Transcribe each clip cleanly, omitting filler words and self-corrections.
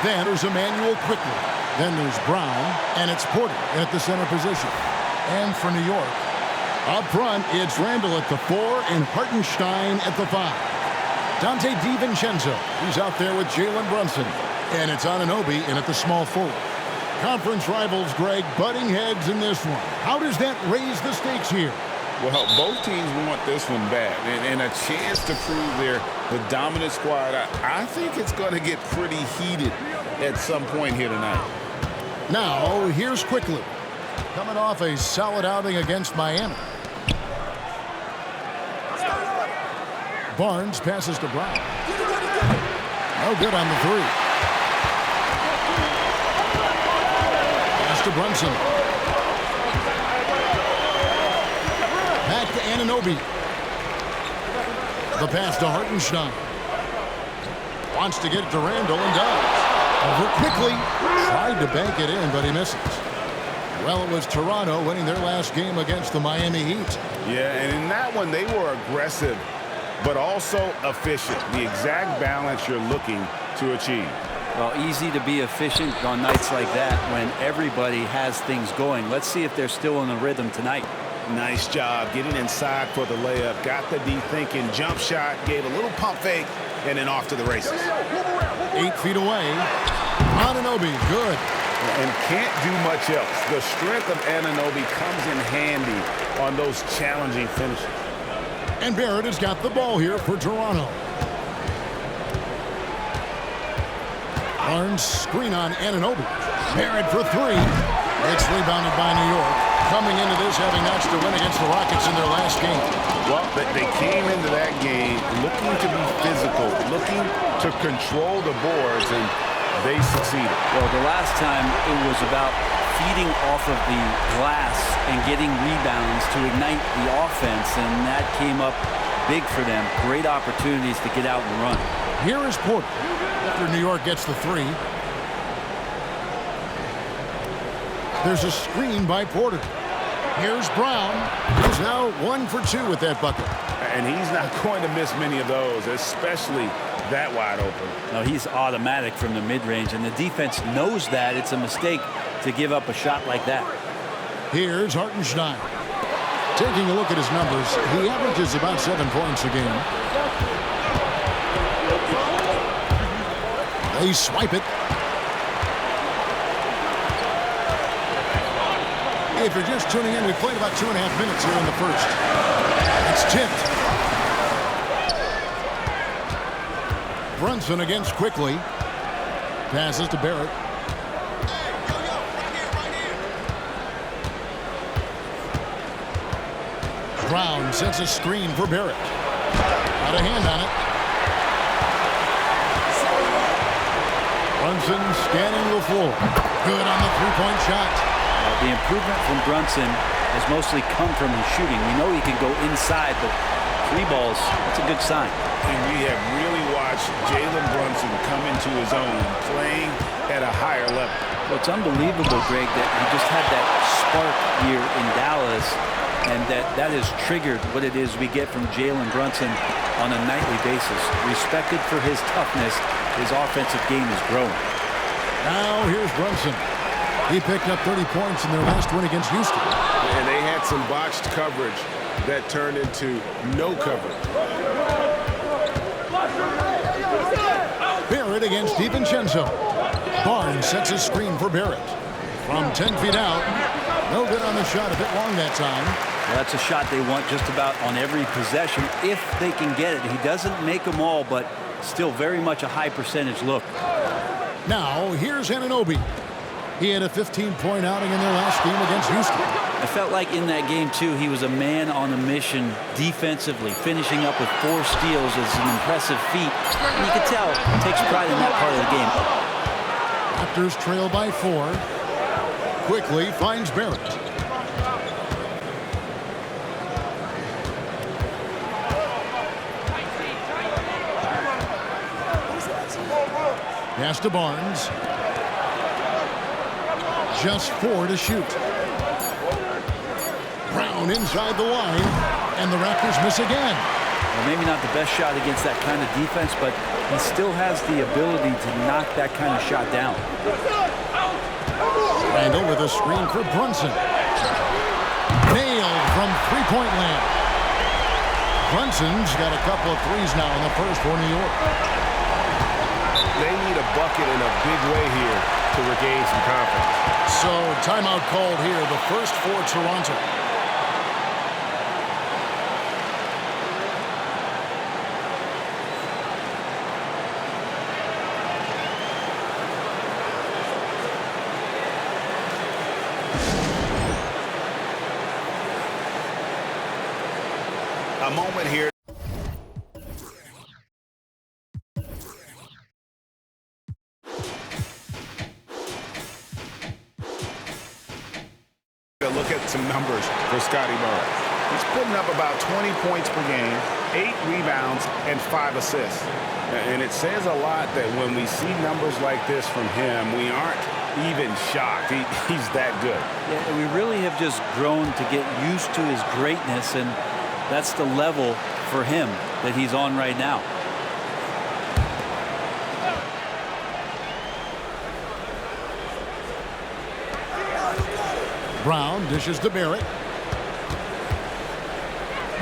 Then there's Emmanuel quickly. Then there's Brown, and it's Porter at the center position. And for New York, up front, it's Randall at the 4 and Hartenstein at the 5. Dante DiVincenzo, he's out there with Jalen Brunson. And it's Anunoby in at the small forward. Conference rivals, Greg, butting heads in this one. How does that raise the stakes here? Well, both teams want this one bad, and a chance to prove they're the dominant squad. I think it's going to get pretty heated at some point here tonight. Now, here's quickly. Coming off a solid outing against Miami. Barnes passes to Brown. No good on the 3. Pass to Brunson. Back to Anunoby. The pass to Hartenstein. Wants to get it to Randall and does. Over quickly. Tried to bank it in, but he misses. Well, it was Toronto winning their last game against the Miami Heat. Yeah, and in that one, they were aggressive, but also efficient. The exact balance you're looking to achieve. Well, easy to be efficient on nights like that when everybody has things going. Let's see if they're still in the rhythm tonight. Nice job getting inside for the layup. Got the D thinking, jump shot, gave a little pump fake, and then off to the races. 8 feet away. Anunoby, good. And can't do much else. The strength of Anunoby comes in handy on those challenging finishes. And Barrett has got the ball here for Toronto. Barnes screen on Anunoby. Barrett for 3. It's rebounded by New York. Coming into this having notched a win against the Rockets in their last game. Well, they came into that game looking to be physical, looking to control the boards, and they succeeded. Well, the last time it was about feeding off of the glass and getting rebounds to ignite the offense, and that came up big for them. Great opportunities to get out and run. Here is Porter after New York gets the 3. There's a screen by Porter. Here's Brown. He's now 1 for 2 with that bucket. And he's not going to miss many of those, especially that wide open. No, he's automatic from the mid-range, and the defense knows that. It's a mistake to give up a shot like that. Here's Hartenstein. Taking a look at his numbers, he averages about 7 points a game. They swipe it. If you're just tuning in, we played about 2.5 minutes here in the first. It's tipped. Brunson against quickly. Passes to Barrett. Brown sets a screen for Barrett. Got a hand on it. Brunson scanning the floor. Good on the 3-point shot. The improvement from Brunson has mostly come from his shooting. We know he can go inside, but 3 balls, that's a good sign. And we have really watched Jalen Brunson come into his own, playing at a higher level. Well, it's unbelievable, Greg, that he just had that spark here in Dallas, and that has triggered what it is we get from Jalen Brunson on a nightly basis. Respected for his toughness, his offensive game is growing. Now here's Brunson. He picked up 30 points in their last win against Houston. And they had some botched coverage that turned into no coverage. Barrett against DiVincenzo. Barnes sets a screen for Barrett. From 10 feet out. No good on the shot, a bit long that time. Well, that's a shot they want just about on every possession if they can get it. He doesn't make them all, but still very much a high percentage look. Now, here's Anunoby. He had a 15-point outing in their last game against Houston. I felt like in that game, too, he was a man on a mission defensively. Finishing up with 4 steals is an impressive feat. And you can tell he takes pride in that part of the game. Raptors trail by 4. Quickly finds Barrett. Pass to Barnes. Just 4 to shoot. Brown inside the line, and the Raptors miss again. Well, maybe not the best shot against that kind of defense, but he still has the ability to knock that kind of shot down. Randall with a screen for Brunson. Nailed from three-point land. Brunson's got a couple of threes now in the first for New York. They need a bucket in a big way here to regain some confidence. So, timeout called here, the first for Toronto. A moment here. Look at some numbers for Scotty Barnes. He's putting up about 20 points per game, 8 rebounds, and 5 assists. And it says a lot that when we see numbers like this from him, we aren't even shocked. He's that good. Yeah, we really have just grown to get used to his greatness, and that's the level for him that he's on right now. Brown dishes to Barrett.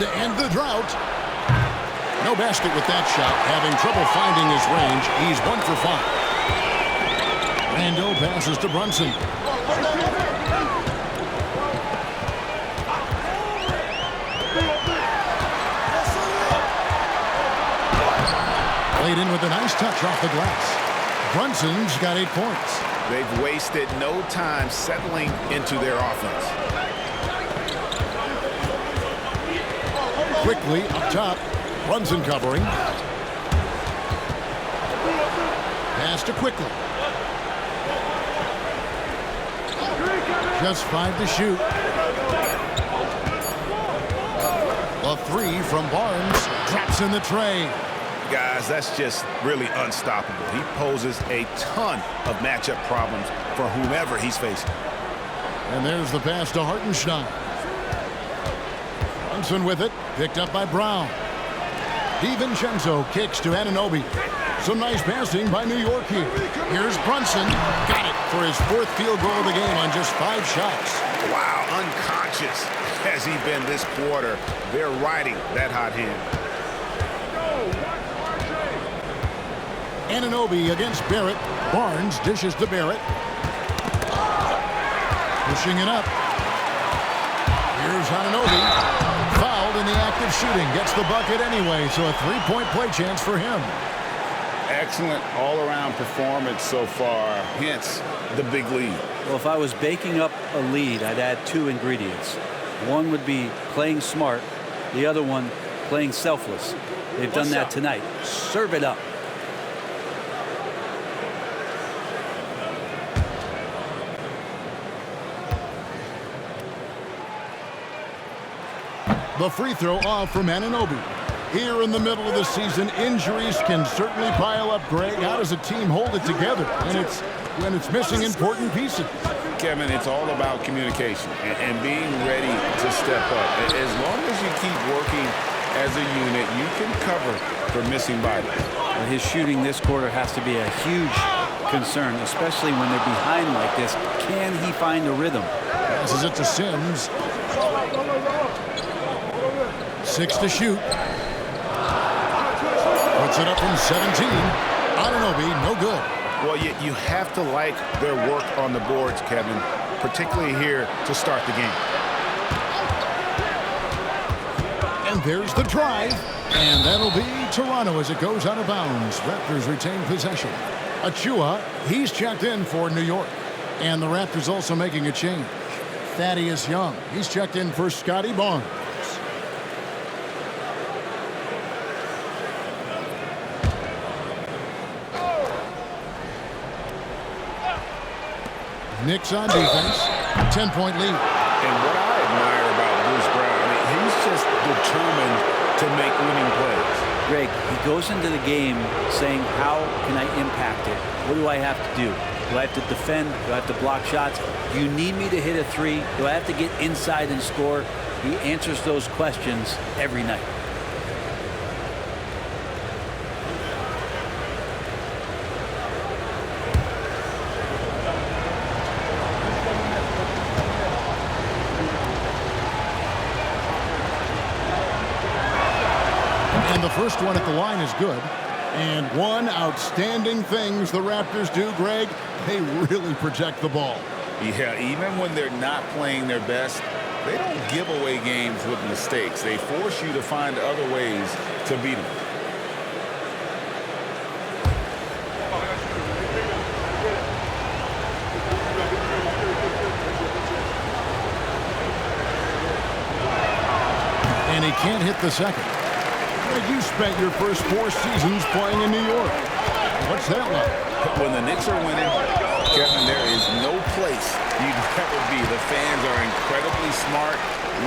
To end the drought. No basket with that shot. Having trouble finding his range. He's 1 for 5. Randall passes to Brunson. Played in with a nice touch off the glass. Brunson's got 8 points. They've wasted no time settling into their offense. Quickly up top. Brunson covering. Pass to Quickly. Just 5 to shoot. A 3 from Barnes. Drops in the tray. Guys, that's just really unstoppable. He poses a ton of matchup problems for whomever he's facing. And there's the pass to Hartenstein. Brunson with it. Picked up by Brown. DiVincenzo kicks to Anunoby. Some nice passing by New York here. Here's Brunson. Got it for his 4th field goal of the game on just 5 shots. Wow, unconscious has he been this quarter. They're riding that hot hand. Anunoby against Barrett. Barnes dishes to Barrett. Pushing it up. Here's Anunoby. Fouled in the act of shooting. Gets the bucket anyway, so a 3-point play chance for him. Excellent all-around performance so far, hence the big lead. Well, if I was baking up a lead, I'd add 2 ingredients. One would be playing smart. The other one, playing selfless. They've done that tonight. Serve it up. The free throw off from Anunoby. Here in the middle of the season, injuries can certainly pile up, Greg. How does a team hold it together when it's missing important pieces? Kevin, it's all about communication and being ready to step up. As long as you keep working as a unit, you can cover for missing bodies. Well, his shooting this quarter has to be a huge concern, especially when they're behind like this. Can he find a rhythm? Passes it to Sims. 6 to shoot. Puts it up from 17. Anunoby, no good. Well, you have to like their work on the boards, Kevin, particularly here to start the game. And there's the drive. And that'll be Toronto as it goes out of bounds. Raptors retain possession. Achua, he's checked in for New York. And the Raptors also making a change. Thaddeus Young, he's checked in for Scotty Barnes. Knicks on defense. 10-point lead. And what I admire about Bruce Brown, he's just determined to make winning plays. Greg, he goes into the game saying, how can I impact it? What do I have to do? Do I have to defend? Do I have to block shots? Do you need me to hit a 3? Do I have to get inside and score? He answers those questions every night. first one at the line is good. And one outstanding things the Raptors do, Greg, they really protect the ball. Yeah, even when they're not playing their best, they don't give away games with mistakes. They force you to find other ways to beat them. And he can't hit the second. You spent your first 4 seasons playing in New York. What's that like? When the Knicks are winning, Kevin, there is no place you'd ever be. The fans are incredibly smart,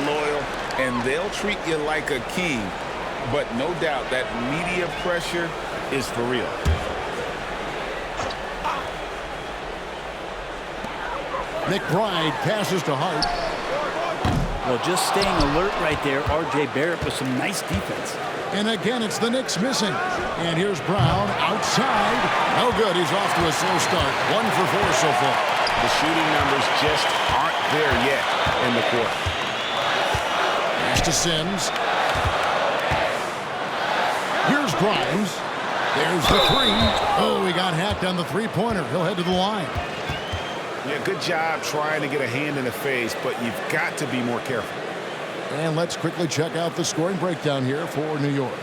loyal, and they'll treat you like a king. But no doubt that media pressure is for real. McBride passes to Hart. Well, just staying alert right there, R.J. Barrett with some nice defense. And again, it's the Knicks missing. And here's Brown outside. No good. He's off to a slow start. 1 for 4 so far. The shooting numbers just aren't there yet in the quarter. Pass to Sims. Here's Grimes. There's the 3. Oh, he got hacked on the three-pointer. He'll head to the line. Yeah, good job trying to get a hand in the face, but you've got to be more careful. And let's quickly check out the scoring breakdown here for New York.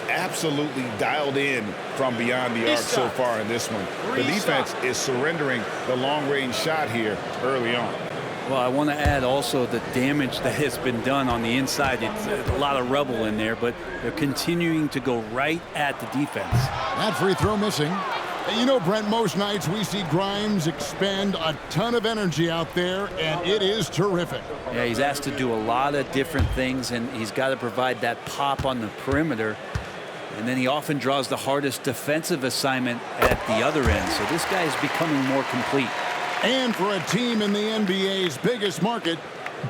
Absolutely dialed in from beyond the arc so far in this one. The defense is surrendering the long-range shot here early on. Well, I want to add also the damage that has been done on the inside. It's a lot of rubble in there, but they're continuing to go right at the defense. That free throw missing. You know, Brent, most nights we see Grimes expend a ton of energy out there, and it is terrific. Yeah, he's asked to do a lot of different things, and he's got to provide that pop on the perimeter. And then he often draws the hardest defensive assignment at the other end. So this guy is becoming more complete. And for a team in the NBA's biggest market,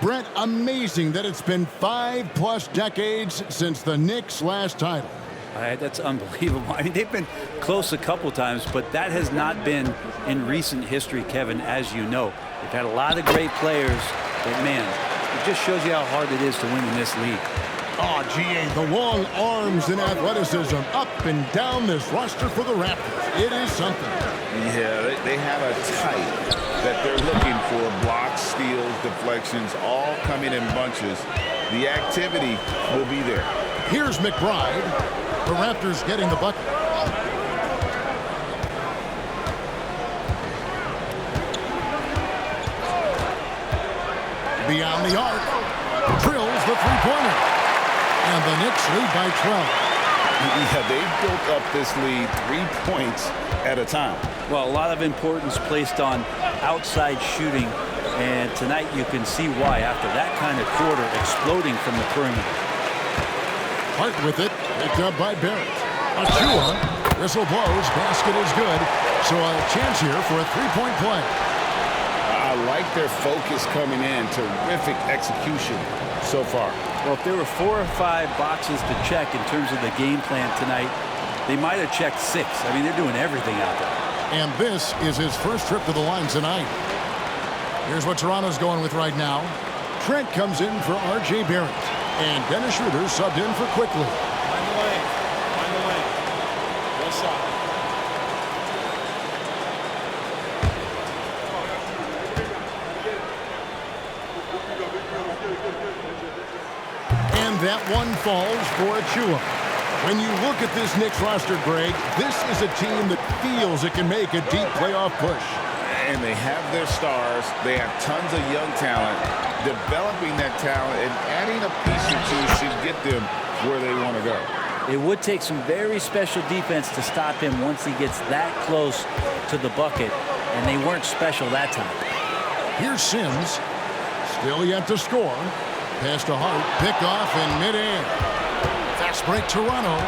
Brent, amazing that it's been 5+ decades since the Knicks' last title. That's unbelievable. I mean, they've been close a couple times, but that has not been in recent history, Kevin, as you know. They've had a lot of great players, but, man, it just shows you how hard it is to win in this league. Oh, GA, the long arms and athleticism up and down this roster for the Raptors. It is something. Yeah, they have a type that they're looking for. Blocks, steals, deflections, all coming in bunches. The activity will be there. Here's McBride. The Raptors getting the bucket. Beyond the arc. Drills the three-pointer. And the Knicks lead by 12. Yeah, they've built up this lead 3 points at a time. Well, a lot of importance placed on outside shooting. And tonight you can see why after that kind of quarter exploding from the perimeter. Hart with it. Picked up by Barrett. Achua. Whistle blows. Basket is good. So a chance here for a three-point play. I like their focus coming in. Terrific execution so far. Well, if there were 4 or 5 boxes to check in terms of the game plan tonight, they might have checked 6. I mean, they're doing everything out there. And this is his first trip to the line tonight. Here's what Toronto's going with right now. Trent comes in for R.J. Barrett. And Dennis Schroeder subbed in for Quickly. Find the lane. Find the lane. Well shot. And that one falls for Achua. When you look at this Knicks roster, Greg, this is a team that feels it can make a deep playoff push. And they have their stars. They have tons of young talent. Developing that talent and adding a piece or two should get them where they want to go. It would take some very special defense to stop him once he gets that close to the bucket, and they weren't special that time. Here's Sims. Still yet to score. Pass to Hart. Pick off in midair. Fast break Toronto.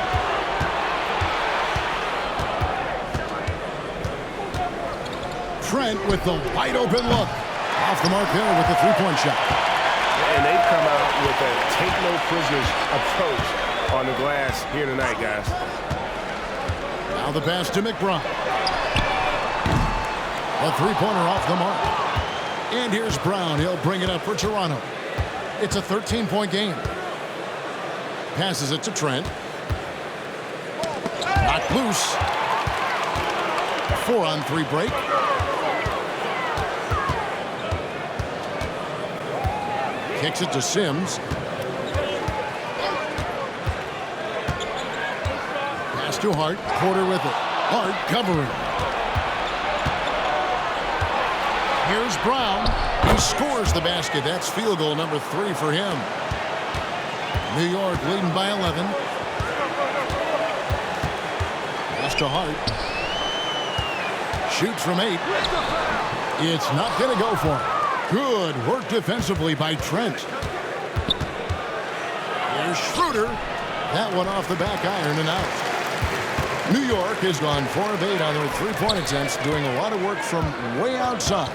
Trent with the wide open look. Off the mark there with the three-point shot. And they've come out with a take-no-prisoners approach on the glass here tonight, guys. Now the pass to McBride. A three-pointer off the mark. And here's Brown. He'll bring it up for Toronto. It's a 13-point game. Passes it to Trent. Knocked loose. 4-on-3 break. Kicks it to Sims. Pass to Hart. Porter with it. Hart covering. Here's Brown. He scores the basket. That's field goal number 3 for him. New York leading by 11. Pass to Hart. Shoots from 8. It's not going to go for him. Good work defensively by Trent. Here's Schroeder. That one off the back iron and out. New York has gone 4 of 8 on their three-point attempts, doing a lot of work from way outside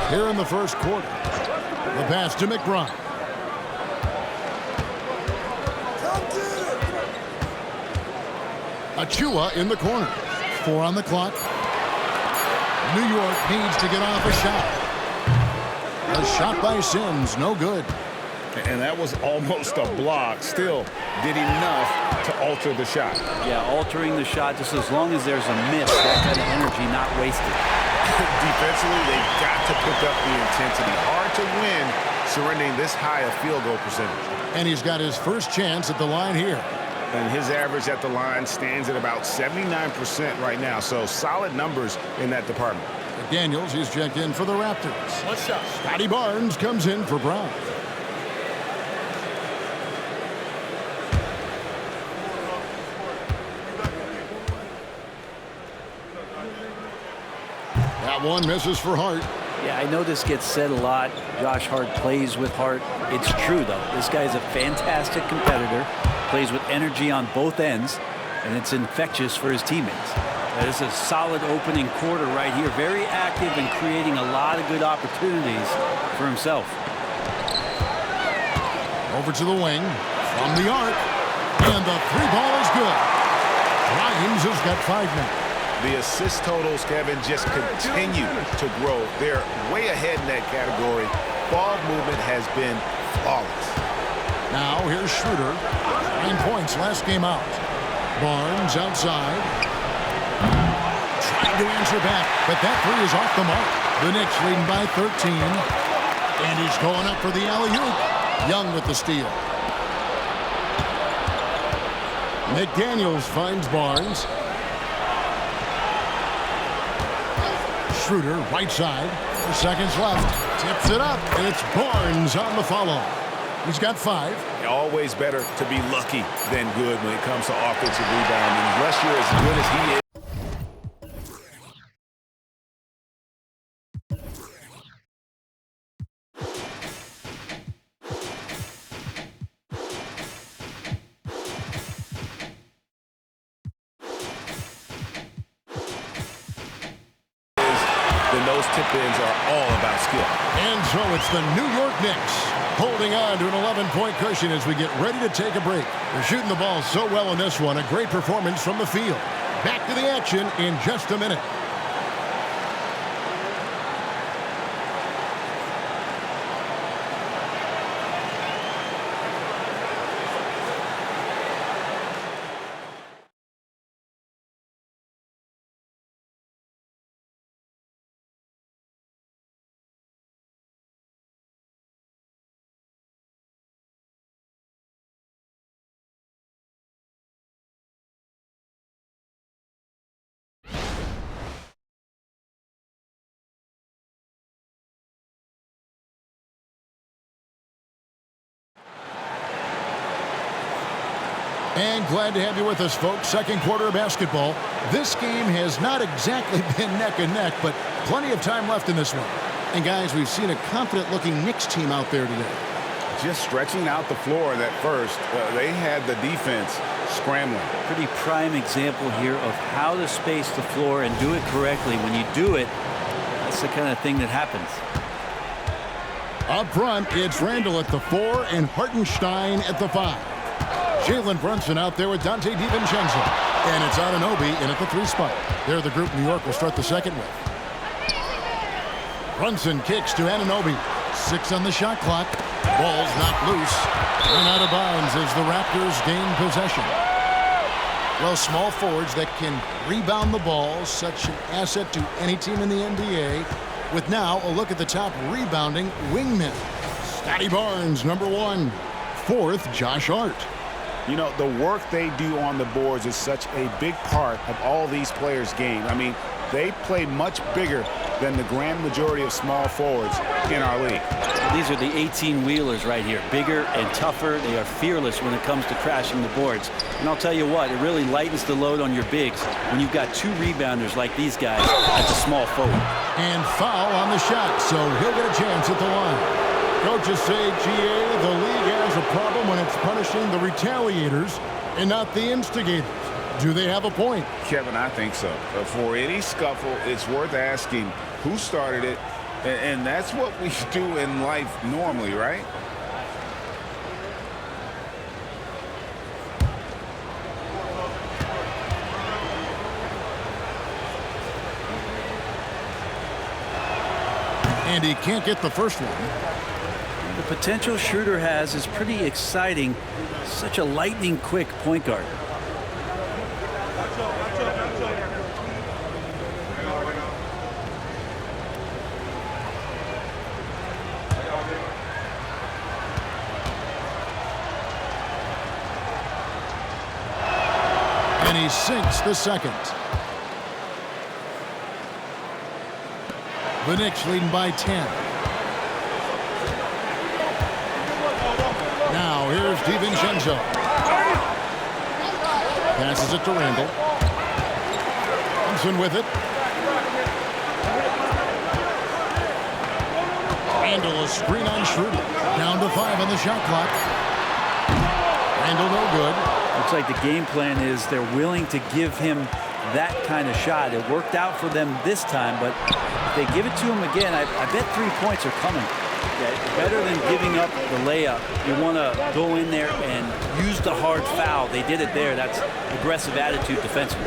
here in the first quarter. The pass to McBride. Achua in the corner. 4 on the clock. New York needs to get off a shot. A shot by Sims, no good. And that was almost a block. Still did enough to alter the shot. Yeah, altering the shot just as long as there's a miss. That kind of energy not wasted. Defensively, they've got to pick up the intensity. Hard to win surrendering this high a field goal percentage. And he's got his first chance at the line here. And his average at the line stands at about 79% right now. So solid numbers in that department. Daniels is checked in for the Raptors. What's up? Scotty Barnes comes in for Brown. That one misses for Hart. Yeah, I know this gets said a lot. Josh Hart plays with heart. It's true, though. This guy's a fantastic competitor, plays with energy on both ends, and it's infectious for his teammates. This is a solid opening quarter right here. Very active and creating a lot of good opportunities for himself. Over to the wing. From the arc. And the 3-ball is good. Grimes has got 5 now. The assist totals, Kevin, just continue to grow. They're way ahead in that category. Ball movement has been flawless. Now here's Schroeder. 9 points last game out. Barnes outside. Trying to answer back, but that 3 is off the mark. The Knicks leading by 13. And he's going up for the alley-oop. Young with the steal. McDaniels finds Barnes. Schroeder, right side. 4 seconds left. Tips it up, and it's Barnes on the follow. He's got 5. Always better to be lucky than good when it comes to offensive rebounding. Unless you're as good as he is. Then those tip-ins are all about skill. And so it's the New York Knicks holding on to an 11-point cushion as we get ready to take a break. They're shooting the ball so well in this one. A great performance from the field. Back to the action in just a minute. And glad to have you with us, folks. Second quarter of basketball. This game has not exactly been neck and neck, but plenty of time left in this one. And guys, we've seen a confident-looking Knicks team out there today. Just stretching out the floor that first. They had the defense scrambling. Pretty prime example here of how to space the floor and do it correctly. When you do it, that's the kind of thing that happens. Up front, it's Randall at the 4 and Hartenstein at the 5. Jalen Brunson out there with Dante DiVincenzo. And it's Anunoby in at the 3 spot. They're the group New York will start the second with. Brunson kicks to Anunoby. 6 on the shot clock. Ball's not loose. And out of bounds as the Raptors gain possession. Well, small forwards that can rebound the ball, such an asset to any team in the NBA. With now a look at the top rebounding wingmen. Scotty Barnes, number 1. 4th, Josh Hart. You know, the work they do on the boards is such a big part of all these players' game. I mean, they play much bigger than the grand majority of small forwards in our league. These are the 18-wheelers right here. Bigger and tougher. They are fearless when it comes to crashing the boards. And I'll tell you what, it really lightens the load on your bigs when you've got 2 rebounders like these guys as a small forward. And foul on the shot, so he'll get a chance at the line. Coaches say, GA, the league has a problem when it's punishing the retaliators and not the instigators. Do they have a point? Kevin, I think so. For any scuffle, it's worth asking who started it, and that's what we do in life normally, right? And he can't get the first one. The potential Schroeder has is pretty exciting. Such a lightning quick point guard. And he sinks the second. The Knicks leading by 10. Now here's DiVincenzo. Passes it to Randall. Thompson with it. Randall, a screen on Schroeder. Down to 5 on the shot clock. Randall no good. Looks like the game plan is they're willing to give him that kind of shot. It worked out for them this time, but if they give it to him again, I bet 3 points are coming. Better than giving up the layup. You want to go in there and use the hard foul. They did it there. That's aggressive attitude defensively.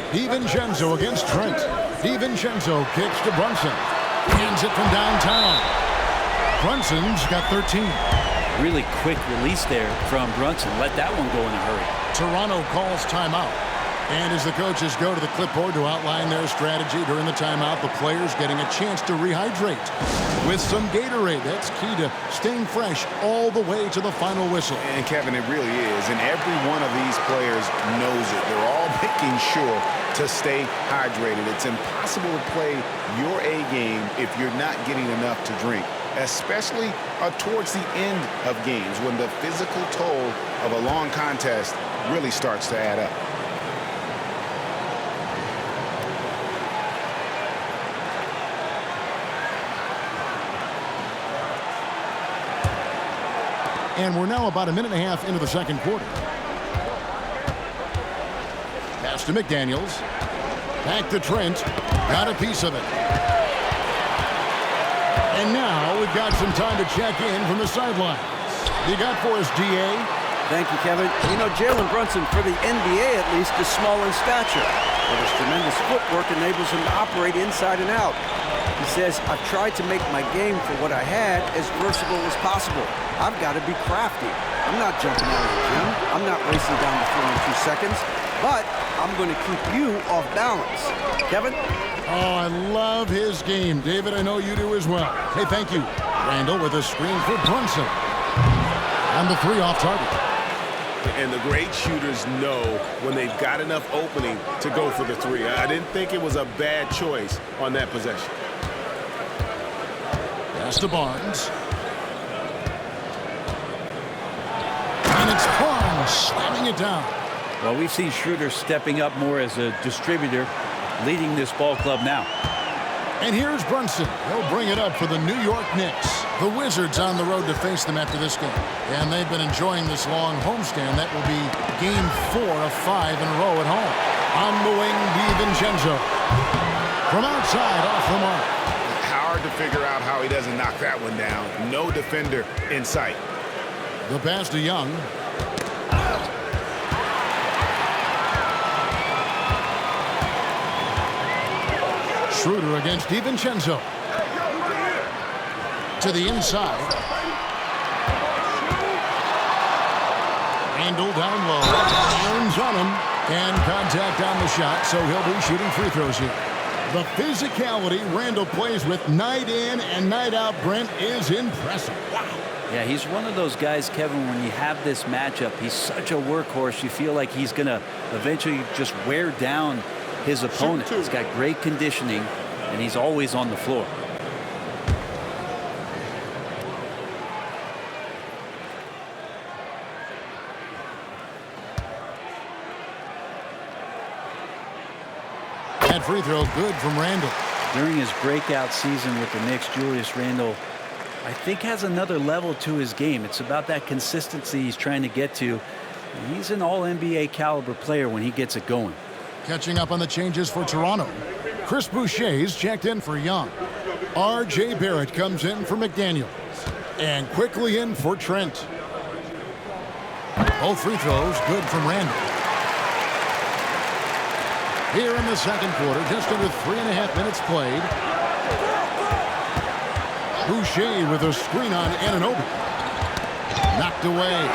DiVincenzo against Trent. DiVincenzo kicks to Brunson. Hands it from downtown. Brunson's got 13. Really quick release there from Brunson. Let that one go in a hurry. Toronto calls timeout. And as the coaches go to the clipboard to outline their strategy during the timeout, the players getting a chance to rehydrate with some Gatorade. That's key to staying fresh all the way to the final whistle. And Kevin, it really is. And every one of these players knows it. They're all making sure to stay hydrated. It's impossible to play your A game if you're not getting enough to drink, especially towards the end of games when the physical toll of a long contest really starts to add up. And we're now about a minute and a half into the second quarter. Pass to McDaniels. Back to Trent. Got a piece of it. And now we've got some time to check in from the sidelines. You got for us, DA? Thank you, Kevin. You know, Jalen Brunson, for the NBA at least, is small in stature, but his tremendous footwork enables him to operate inside and out. He says, I've tried to make my game for what I had as versatile as possible. I've got to be crafty. I'm not jumping out of the gym. I'm not racing down the floor in 2 seconds, but I'm going to keep you off balance. Kevin? Oh, I love his game. David, I know you do as well. Hey, thank you. Randall with a screen for Brunson. And the 3 off target. And the great shooters know when they've got enough opening to go for the 3. I didn't think it was a bad choice on that possession. Pass to Barnes. And it's Barnes slamming it down. Well, we've seen Schroeder stepping up more as a distributor, leading this ball club now. And here's Brunson. He'll bring it up for the New York Knicks. The Wizards on the road to face them after this game. And they've been enjoying this long homestand. That will be game 4 of 5 in a row at home. On the wing, DiVincenzo. From outside, off the mark. Hard to figure out how he doesn't knock that one down. No defender in sight. The pass to Young. Schroeder against DiVincenzo. To the inside. Randle down low. Irons on him. And contact on the shot, so he'll be shooting free throws here. The physicality Randle plays with night in and night out, Brent, is impressive. Wow. Yeah, he's one of those guys, Kevin, when you have this matchup, he's such a workhorse. You feel like he's going to eventually just wear down his opponent. He's got great conditioning, and he's always on the floor. That free throw good from Randle. During his breakout season with the Knicks, Julius Randle, I think, has another level to his game. It's about that consistency he's trying to get to. And he's an all-NBA caliber player when he gets it going. Catching up on the changes for Toronto. Chris Boucher's checked in for Young. R.J. Barrett comes in for McDaniels. And quickly in for Trent. Both free throws good from Randle. Here in the second quarter, just under 3.5 minutes played. Boucher with a screen on Anunoby. Knocked away.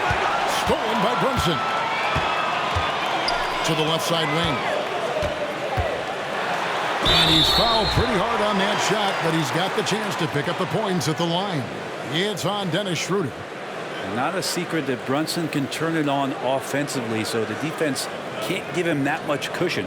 Stolen by Brunson. To the left side wing. And he's fouled pretty hard on that shot, but he's got the chance to pick up the points at the line. It's on Dennis Schroeder. Not a secret that Brunson can turn it on offensively, so the defense can't give him that much cushion.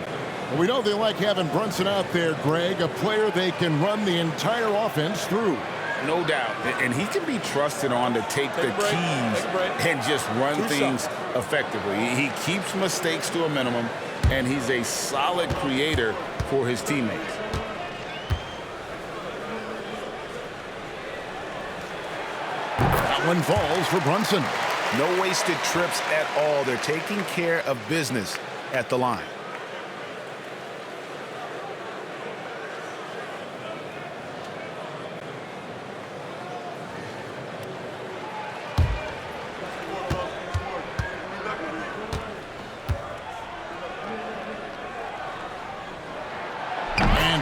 Well, we know they like having Brunson out there, Greg, a player they can run the entire offense through. No doubt. And he can be trusted on to take the keys and just run things effectively. He keeps mistakes to a minimum, and he's a solid creator for his teammates. That one falls for Brunson. No wasted trips at all. They're taking care of business at the line.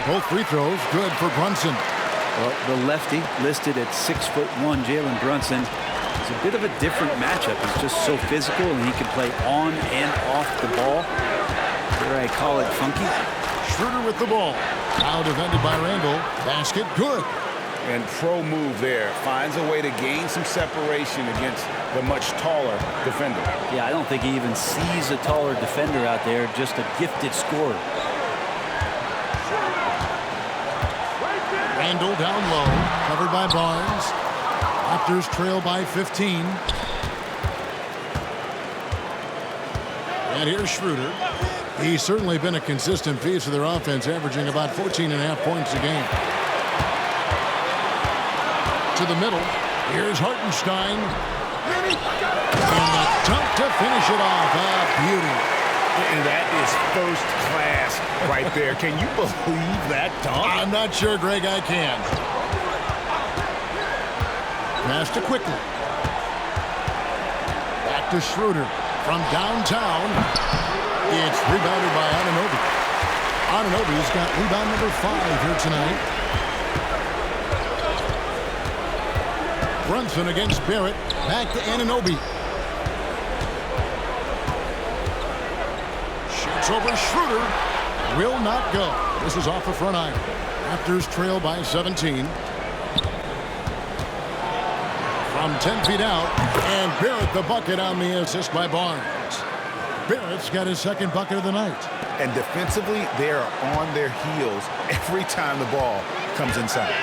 Both free throws good for Brunson. Well, the lefty listed at 6'1", Jalen Brunson, is a bit of a different matchup. He's just so physical, and he can play on and off the ball. Here I call it funky. Schroeder with the ball. Now defended by Randle. Basket good. And pro move there. Finds a way to gain some separation against the much taller defender. Yeah, I don't think he even sees a taller defender out there, just a gifted scorer. Randle down low, covered by Barnes. Raptors trail by 15. And here's Schroeder. He's certainly been a consistent piece of their offense, averaging about 14.5 points a game. To the middle. Here's Hartenstein. And the dunk to finish it off. A beauty. And that is first class right there. Can you believe that dunk? I'm not sure, Greg, I can. Pass to Quickly. Back to Schroeder from downtown. It's rebounded by Anunoby. Anunoby's got rebound number 5 here tonight. Brunson against Barrett. Back to Anunoby. Shoots over Schroeder. Will not go. This is off the front iron. Raptors trail by 17. From 10 feet out. And Barrett the bucket on the assist by Barnes. Barrett's got his second bucket of the night. And defensively, they are on their heels every time the ball comes inside.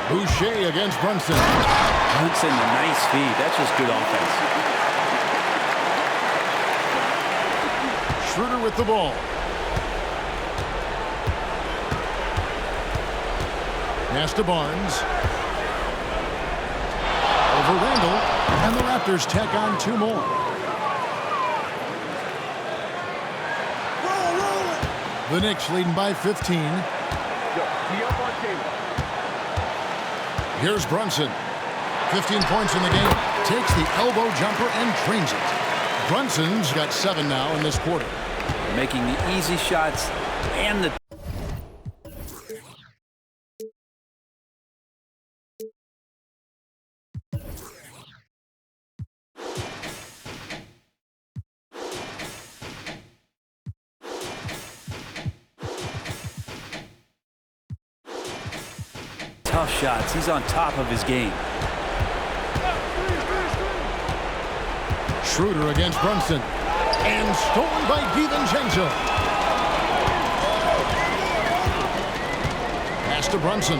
Boucher against Brunson. Brunson, a nice feed. That's just good offense. Schroeder with the ball. Pass to Barnes. Over Randle. And the Raptors tack on 2 more. The Knicks leading by 15. Here's Brunson. 15 points in the game. Takes the elbow jumper and drains it. Brunson's got 7 now in this quarter. Making the easy shots and the tough shots. He's on top of his game. Schroeder against Brunson. And stolen by DiVincenzo. Pass to Brunson.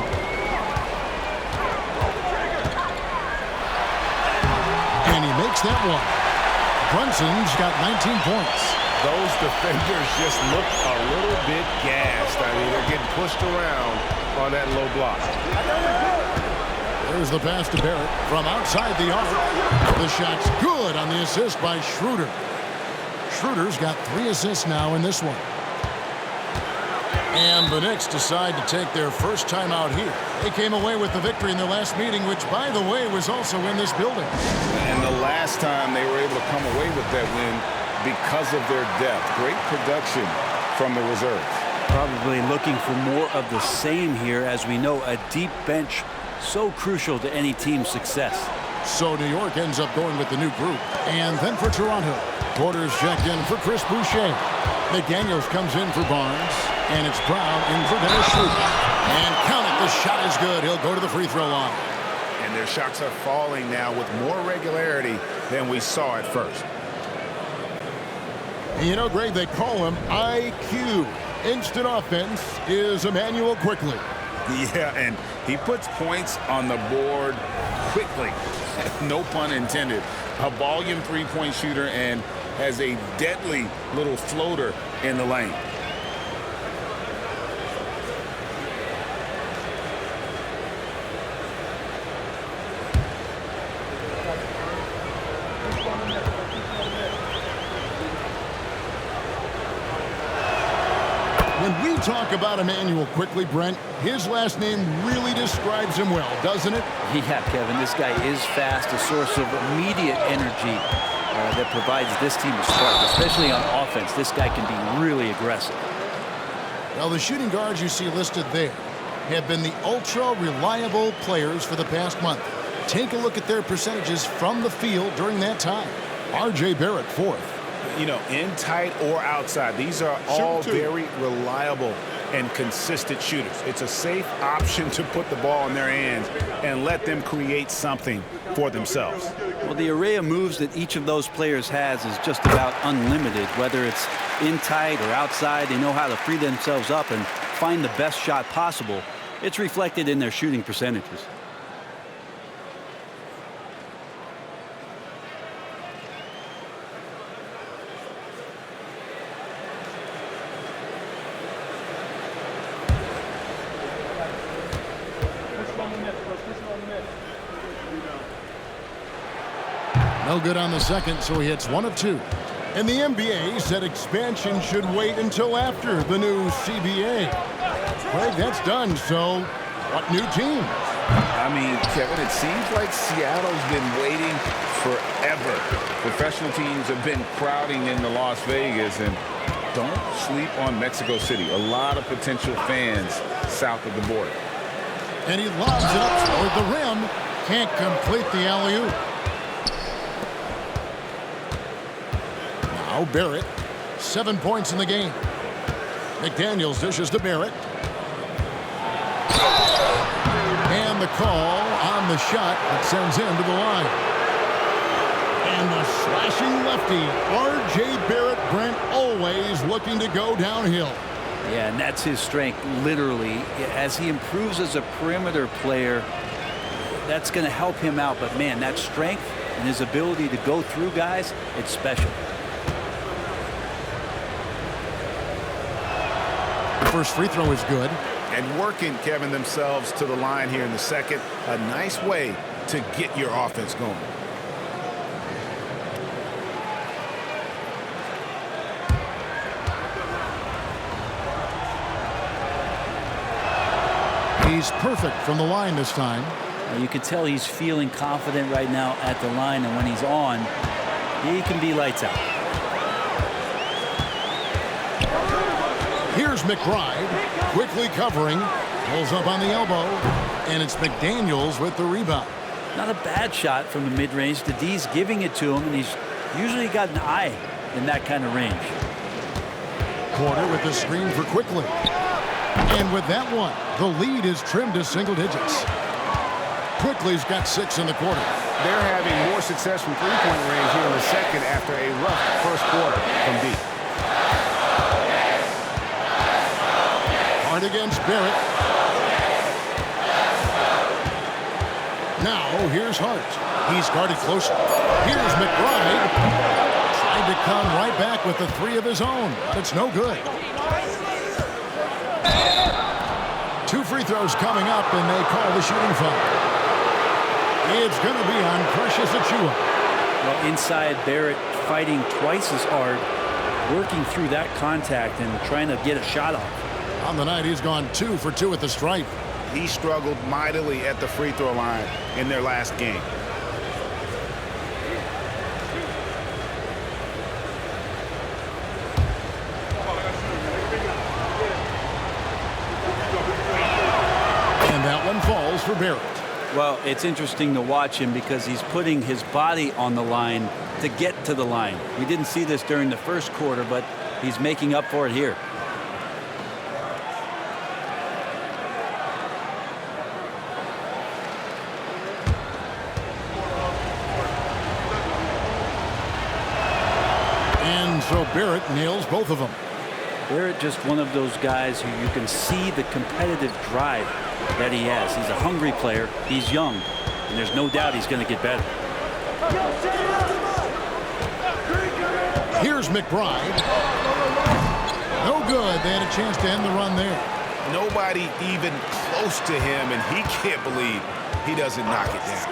And he makes that one. Brunson's got 19 points. Those defenders just look a little bit gassed. I mean, they're getting pushed around on that low block. There's the pass to Barrett from outside the arc. The shot's good on the assist by Schroeder. Schroeder's got 3 assists now in this one. And the Knicks decide to take their first time out here. They came away with the victory in their last meeting, which, by the way, was also in this building. And the last time they were able to come away with that win because of their depth. Great production from the reserves. Probably looking for more of the same here. As we know, a deep bench so crucial to any team's success. So New York ends up going with the new group. And then for Toronto, Porter's checked in for Chris Boucher. McDaniels comes in for Barnes. And it's Brown in for Dennis Schroeder. And count it, the shot is good. He'll go to the free throw line. And their shots are falling now with more regularity than we saw at first. You know, Greg, they call him IQ. Instant offense is Emmanuel Quickly. Yeah, and he puts points on the board quickly. No pun intended. A volume three-point shooter and has a deadly little floater in the lane. When we talk about Emmanuel Quickly, Brent, his last name really describes him well, doesn't it? Yeah, Kevin, this guy is fast, a source of immediate energy that provides this team a spark, especially on offense. This guy can be really aggressive. Well, the shooting guards you see listed there have been the ultra-reliable players for the past month. Take a look at their percentages from the field during that time. R.J. Barrett, 4th. You know, in tight or outside, these are all very reliable and consistent shooters. It's a safe option to put the ball in their hands and let them create something for themselves. Well, the array of moves that each of those players has is just about unlimited. Whether it's in tight or outside, they know how to free themselves up and find the best shot possible. It's reflected in their shooting percentages. No good on the second, so he hits 1 of 2. And the NBA said expansion should wait until after the new CBA. Greg, that's done, so what new teams? I mean, Kevin, it seems like Seattle's been waiting forever. Professional teams have been crowding into Las Vegas, and don't sleep on Mexico City. A lot of potential fans south of the border. And he lobs it up toward the rim. Can't complete the alley-oop. Now Barrett, 7 points in the game. McDaniels dishes to Barrett. And the call on the shot that sends him to the line. And the slashing lefty, R.J. Barrett, Brent, always looking to go downhill. Yeah, and that's his strength, literally. As he improves as a perimeter player, that's going to help him out. But, man, that strength and his ability to go through guys, it's special. The first free throw is good. And working, Kevin, themselves to the line here in the second. A nice way to get your offense going. He's perfect from the line this time. You can tell he's feeling confident right now at the line, and when he's on, he can be lights out. Here's McBride, quickly covering, pulls up on the elbow, and it's McDaniels with the rebound. Not a bad shot from the mid-range. The D's giving it to him, and he's usually got an eye in that kind of range. Porter with the screen for Quickly. And with that one, the lead is trimmed to single digits. Quickly's got 6 in the quarter. They're having more success from three-point range here in the second after a rough first quarter from deep. Hard against Barrett. Now, here's Hart. He's guarded closer. Here's McBride. Tried to come right back with the 3 of his own, but it's no good. 2 free throws coming up, and they call the shooting foul. It's going to be on Precious Achiuwa. Well, inside, Barrett fighting twice as hard, working through that contact and trying to get a shot off. On the night, he's gone 2 for 2 at the stripe. He struggled mightily at the free throw line in their last game. And that one falls for Barrett. Well, it's interesting to watch him because he's putting his body on the line to get to the line. We didn't see this during the first quarter, but he's making up for it here. And so Barrett nails both of them. Barrett just one of those guys who you can see the competitive drive that he has. He's a hungry player. He's young, and there's no doubt he's going to get better. Here's McBride. No good. They had a chance to end the run there. Nobody even close to him, and he can't believe he doesn't knock it down.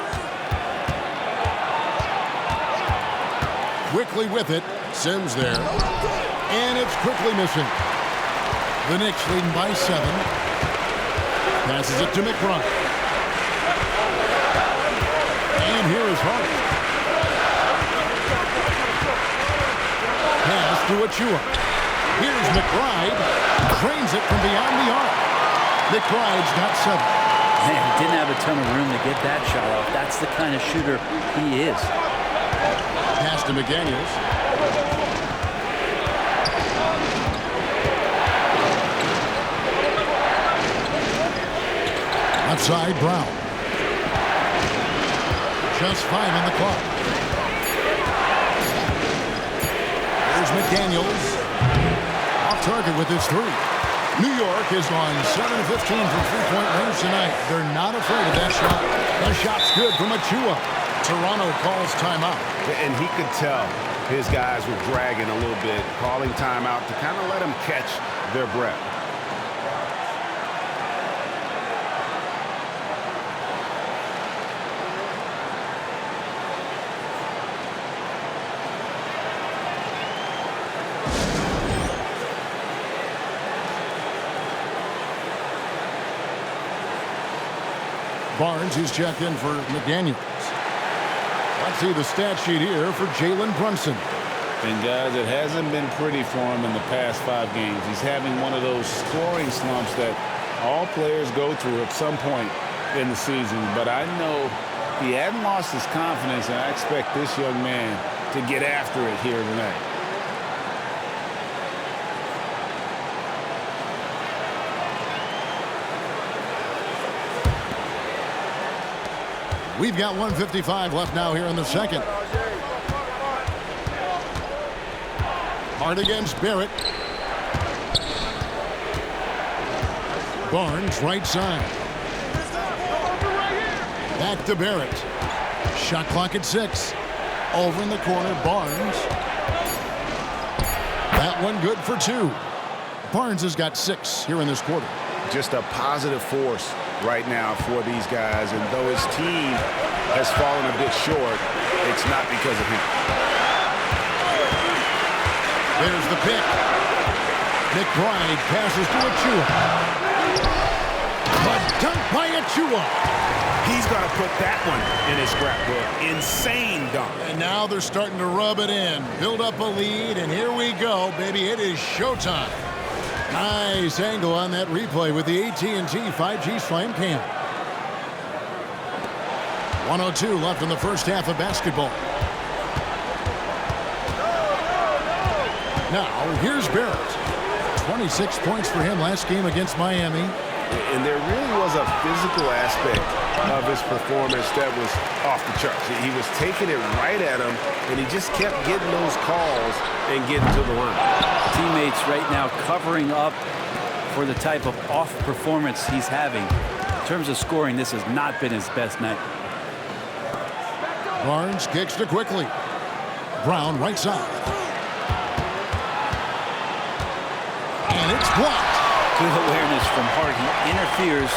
Quickly with it. Sims there. And it's quickly missing. The Knicks leading by 7. Passes it to McBride. And here is Hart. Pass to Achiuwa. Here's McBride. Drains it from beyond the arc. McBride's got 7. Man, didn't have a ton of room to get that shot off. That's the kind of shooter he is. Pass to McDaniels. Outside Brown. Just 5 on the clock. There's McDaniels. Off target with his 3. New York is on 7-15 from three-point range tonight. They're not afraid of that shot. That shot's good from Achiuwa. Toronto calls timeout. And he could tell his guys were dragging a little bit, calling timeout to kind of let them catch their breath. Barnes, who's checked in for McDaniels. Let's see the stat sheet here for Jalen Brunson. And guys, it hasn't been pretty for him in the past 5 games. He's having one of those scoring slumps that all players go through at some point in the season. But I know he hadn't lost his confidence, and I expect this young man to get after it here tonight. We've got 1:55 left now here in the second. Hard against Barrett. Barnes, right side. Back to Barrett. Shot clock at 6. Over in the corner, Barnes. That one good for 2. Barnes has got 6 here in this quarter. Just a positive force right now for these guys, and though his team has fallen a bit short, it's not because of him. There's the pick. McBride passes to Achiuwa. The dunk by Achiuwa. He's going to put that one in his scrapbook. Insane dunk. And now they're starting to rub it in, build up a lead, and here we go, baby. It is showtime. Nice angle on that replay with the AT&T 5G Slam Cam. 1:02 left in the first half of basketball. Now, here's Barrett. 26 points for him last game against Miami. And there really was a physical aspect of his performance that was off the charts. He was taking it right at him, and he just kept getting those calls and getting to the line. Teammates right now covering up for the type of off performance he's having. In terms of scoring, this has not been his best night. Barnes kicks to quickly. Brown right side. And it's blocked. Good awareness from Hart. He interferes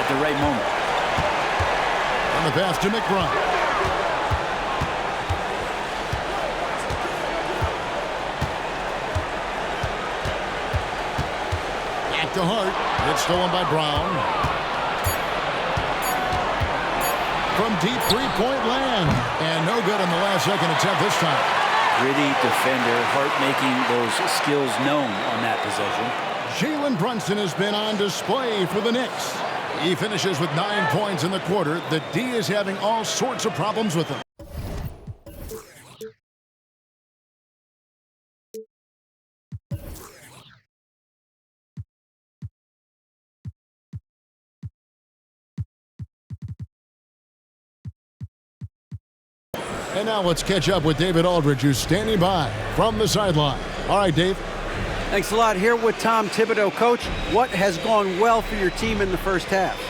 at the right moment. And the pass to McBride. Back to Hart. It's stolen by Brown. From deep three-point land. And no good on the last second attempt this time. Gritty defender. Hart making those skills known on that possession. Jalen Brunson has been on display for the Knicks. He finishes with 9 points in the quarter. The D is having all sorts of problems with him. And now let's catch up with David Aldridge, who's standing by from the sideline. All right, Dave. Thanks a lot. Here with Tom Thibodeau. Coach, what has gone well for your team in the first half?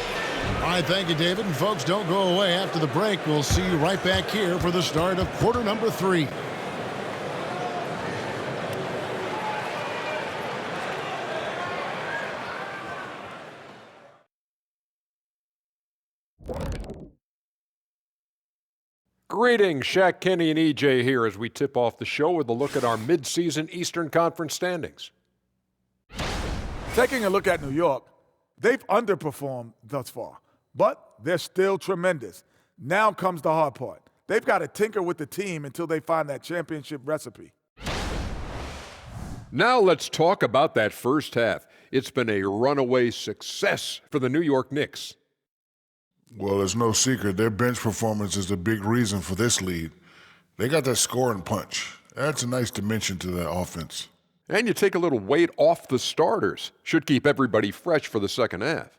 All right, thank you, David. And folks, don't go away. After the break, we'll see you right back here for the start of quarter number 3. Greetings, Shaq, Kenny, and EJ here as we tip off the show with a look at our midseason Eastern Conference standings. Taking a look at New York, they've underperformed thus far, but they're still tremendous. Now comes the hard part. They've got to tinker with the team until they find that championship recipe. Now let's talk about that first half. It's been a runaway success for the New York Knicks. Well, it's no secret their bench performance is the big reason for this lead. They got that scoring punch. That's a nice dimension to that offense. And you take a little weight off the starters. Should keep everybody fresh for the second half.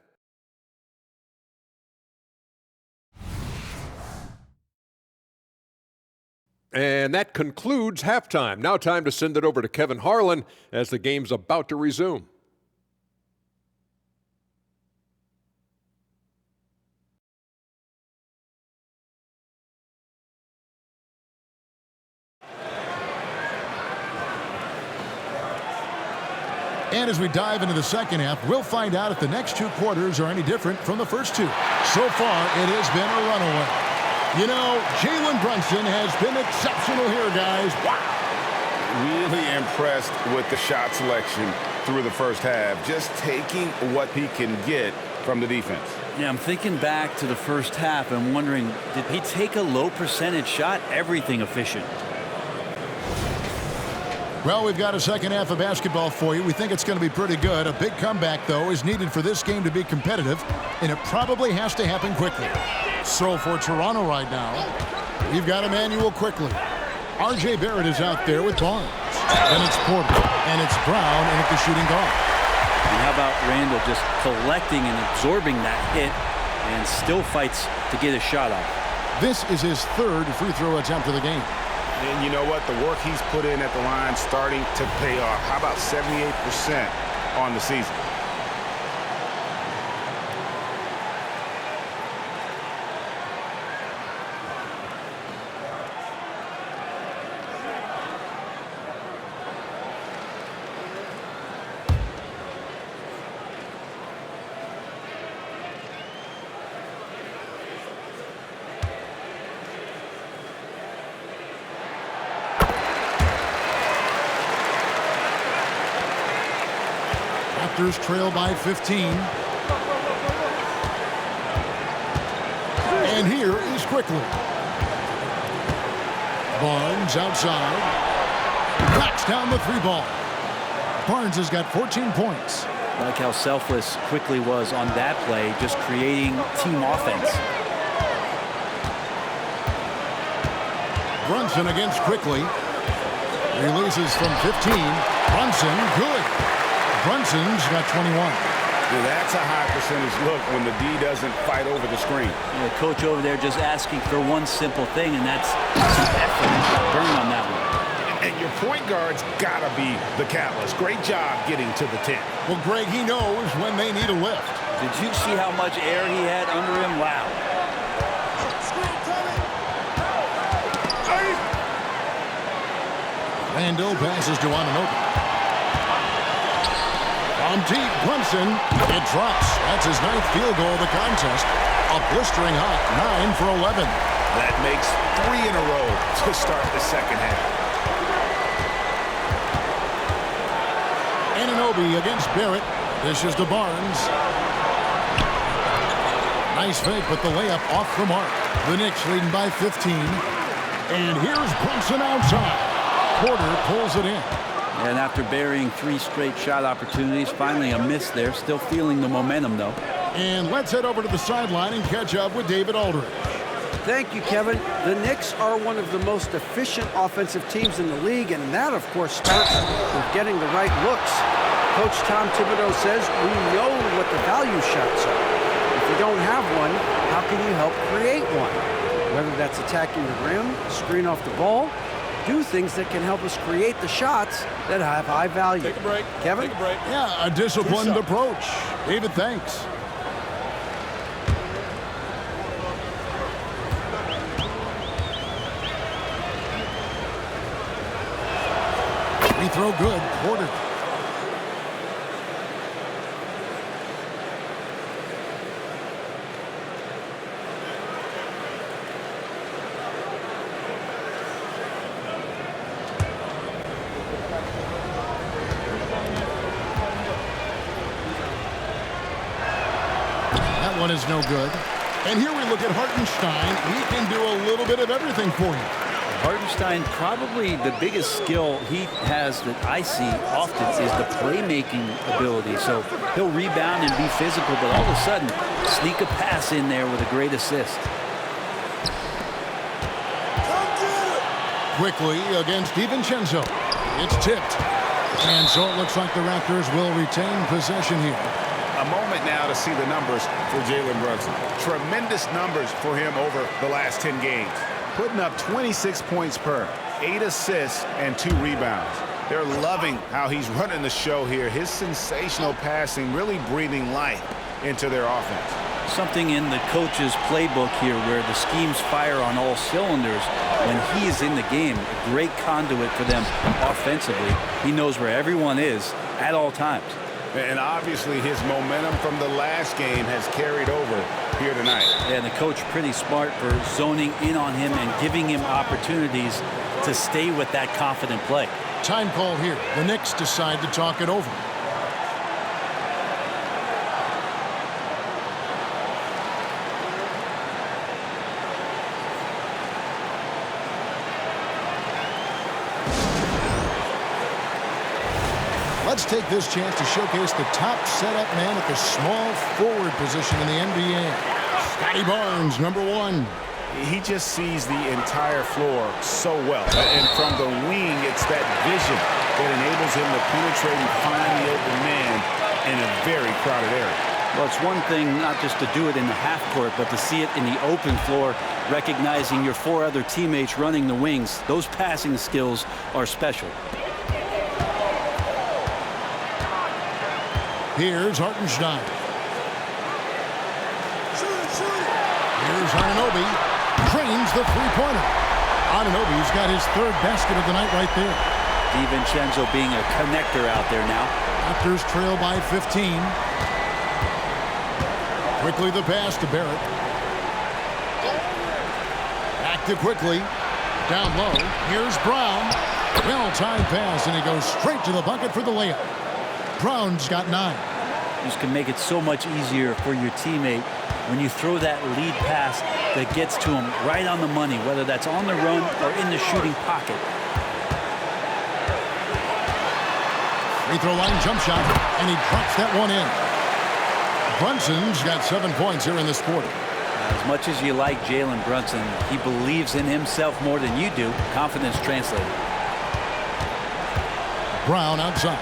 And that concludes halftime. Now time to send it over to Kevin Harlan as the game's about to resume. And as we dive into the second half, we'll find out if the next 2 quarters are any different from the first 2. So far, it has been a runaway. You know, Jalen Brunson has been exceptional here, guys. Wow. Really impressed with the shot selection through the first half, just taking what he can get from the defense. Yeah, I'm thinking back to the first half and wondering, did he take a low percentage shot? Everything efficient. Well, we've got a second half of basketball for you. We think it's going to be pretty good. A big comeback, though, is needed for this game to be competitive, and it probably has to happen quickly. So for Toronto right now, we've got Emmanuel quickly. R.J. Barrett is out there with Barnes. Then it's Porter, and it's Brown in at the shooting guard. And how about Randall just collecting and absorbing that hit and still fights to get a shot off. This is his 3rd free throw attempt of the game. And you know what? The work he's put in at the line starting to pay off. How about 78% on the season? Raptors trail by 15. And here is quickly. Barnes outside. Knocks down the 3-ball. Barnes has got 14 points. I like how selfless Quickly was on that play, just creating team offense. Brunson against Quickly. Releases from 15. Brunson, good. Brunson's got 21. Yeah, that's a high percentage look when the D doesn't fight over the screen. The coach over there just asking for one simple thing, and that's some effort and burn on that one. And your point guard's got to be the catalyst. Great job getting to the 10. Well, Greg, he knows when they need a lift. Did you see how much air he had under him? Wow. Randall passes to Anunoby. From deep, Brunson, it drops. That's his 9th field goal of the contest. A blistering hot 9 for 11. That makes 3 in a row to start the second half. Anunoby against Barrett. Dishes to Barnes. Nice fake, but the layup off the mark. The Knicks leading by 15. And here's Brunson outside. Porter pulls it in. And after burying 3 straight shot opportunities, finally a miss there. Still feeling the momentum, though. And let's head over to the sideline and catch up with David Aldridge. Thank you, Kevin. The Knicks are one of the most efficient offensive teams in the league, and that, of course, starts with getting the right looks. Coach Tom Thibodeau says we know what the value shots are. If you don't have one, how can you help create one? Whether that's attacking the rim, screen off the ball, do things that can help us create the shots that have high value. Take a break. Kevin? Take a break. Yeah, a disciplined approach. David, thanks. Free throw good. Porter. One is no good. And here we look at Hartenstein. He can do a little bit of everything for you. Hartenstein, probably the biggest skill he has that I see often is the playmaking ability. So he'll rebound and be physical, but all of a sudden, sneak a pass in there with a great assist. Quickly against DiVincenzo. It's tipped. And so it looks like the Raptors will retain possession here. A moment now to see the numbers for Jalen Brunson. Tremendous numbers for him over the last 10 games. Putting up 26 points per, 8 assists, and 2 rebounds. They're loving how he's running the show here. His sensational passing really breathing life into their offense. Something in the coach's playbook here where the schemes fire on all cylinders when he is in the game. A great conduit for them offensively. He knows where everyone is at all times. And obviously his momentum from the last game has carried over here tonight. Yeah, the coach pretty smart for zoning in on him and giving him opportunities to stay with that confident play. Time call here. The Knicks decide to talk it over. Let's take this chance to showcase the top setup man at the small forward position in the NBA. Scotty Barnes, number 1. He just sees the entire floor so well. And from the wing, it's that vision that enables him to penetrate and find the open man in a very crowded area. Well, it's one thing not just to do it in the half court, but to see it in the open floor, recognizing your 4 other teammates running the wings. Those passing skills are special. Here's Hartenstein. Here's Anunoby. Drains the three-pointer. Anunoby's got his 3rd basket of the night right there. DiVincenzo being a connector out there now. Raptors trail by 15. Quickly the pass to Barrett. Back to quickly. Down low. Here's Brown. Well-timed pass, and he goes straight to the bucket for the layup. Brown's got 9. This can make it so much easier for your teammate when you throw that lead pass that gets to him right on the money, whether that's on the run or in the shooting pocket. Free throw line jump shot, and he drops that one in. Brunson's got 7 points here in this quarter. As much as you like Jalen Brunson, he believes in himself more than you do. Confidence translated. Brown outside.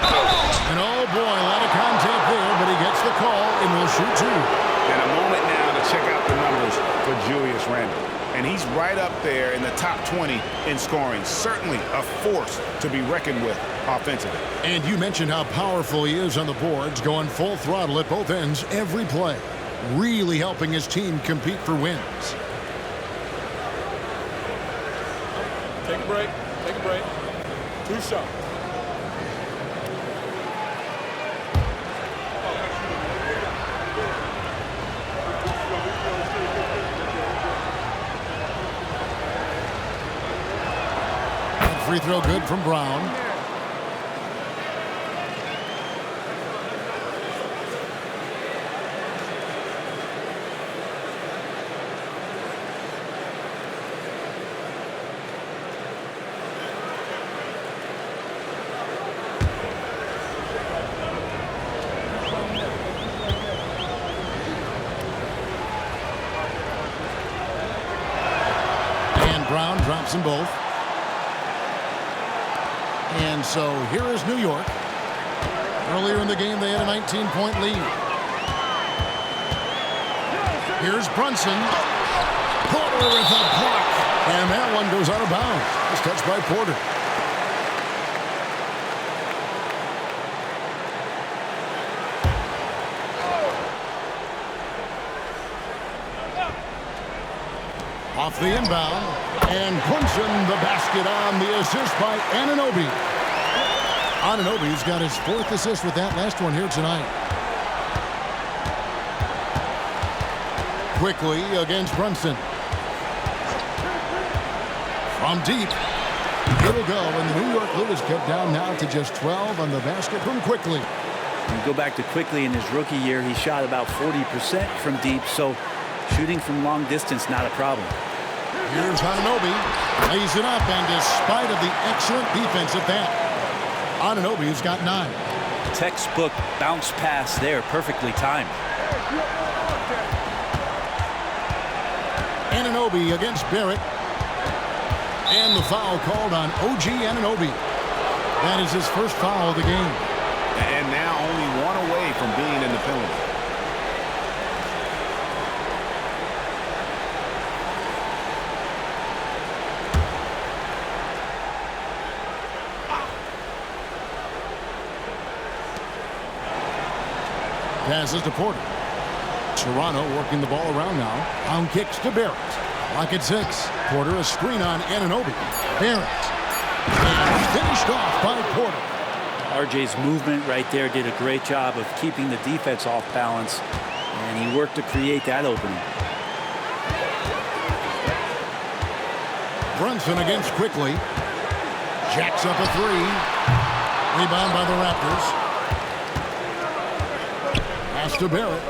And oh boy, a lot of contact there, but he gets the call and will shoot two. And a moment now to check out the numbers for Julius Randle. And he's right up there in the top 20 in scoring. Certainly a force to be reckoned with offensively. And you mentioned how powerful he is on the boards, going full throttle at both ends every play. Really helping his team compete for wins. Take a break. Take a break. 2 shots. Free throw good from Brown. And Brown drops them both. And so here is New York. Earlier in the game, they had a 19-point lead. Here's Brunson. Porter with a block. And that one goes out of bounds. It's touched by Porter. Off the inbound. And Brunson the basket on the assist by Anunoby. Anunoby's got his 4th assist with that last one here tonight. Quickly against Brunson. From deep. It'll go, and the New York lead is cut down now to just 12 on the basket from Quickly. You go back to Quickly in his rookie year, he shot about 40% from deep, so shooting from long distance, not a problem. Here's Anunoby. Lays it up, and despite of the excellent defense at that, Anunoby's got 9. Textbook bounce pass there, perfectly timed. Anunoby against Barrett. And the foul called on OG Anunoby. That is his first foul of the game. And now only 1 away from being in the penalty. Passes to Porter. Toronto working the ball around now. On kicks to Barrett. Lock at 6. Porter a screen on Anunoby. Barrett. And finished off by Porter. RJ's movement right there did a great job of keeping the defense off balance, and he worked to create that opening. Brunson against Quickly. Jacks up a 3. Rebound by the Raptors. Pass to Barrett.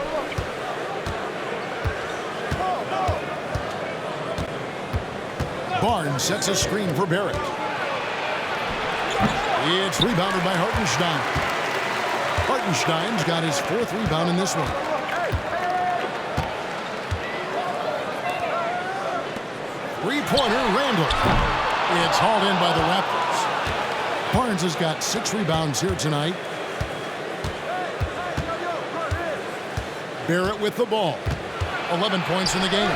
Barnes sets a screen for Barrett. It's rebounded by Hartenstein. Hartenstein's got his 4th rebound in this one. Three-pointer, Randle. It's hauled in by the Raptors. Barnes has got 6 rebounds here tonight. Barrett with the ball. 11 points in the game.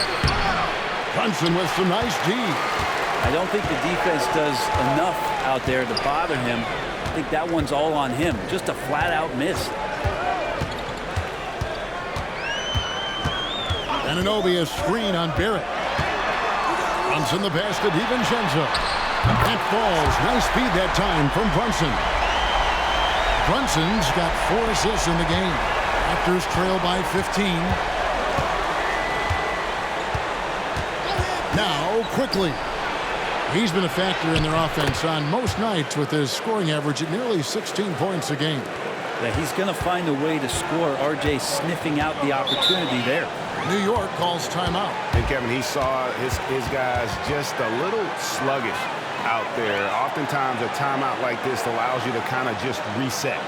Brunson with some nice D. I don't think the defense does enough out there to bother him. I think that one's all on him. Just a flat-out miss. Anunoby a screen on Barrett. Brunson the pass to DiVincenzo. That falls. Nice speed that time from Brunson. Brunson's got 4 assists in the game. Raptors trail by 15. Now, Quickly. He's been a factor in their offense on most nights with his scoring average at nearly 16 points a game. Yeah, he's going to find a way to score. RJ sniffing out the opportunity there. New York calls timeout. And Kevin, he saw his guys just a little sluggish out there. Oftentimes a timeout like this allows you to kind of just reset.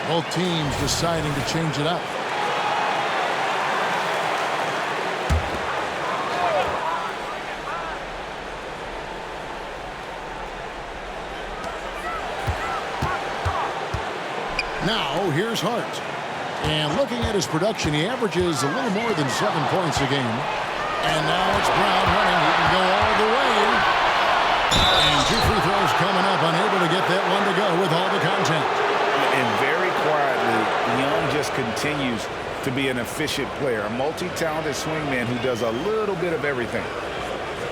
Both teams deciding to change it up. Now, here's Hart. And looking at his production, he averages a little more than 7 points a game. And now it's Brown running. He can go all the way. And 2 free throws coming up, unable to get that one to go with all the contact. And very quietly, Young just continues to be an efficient player, a multi-talented swingman who does a little bit of everything.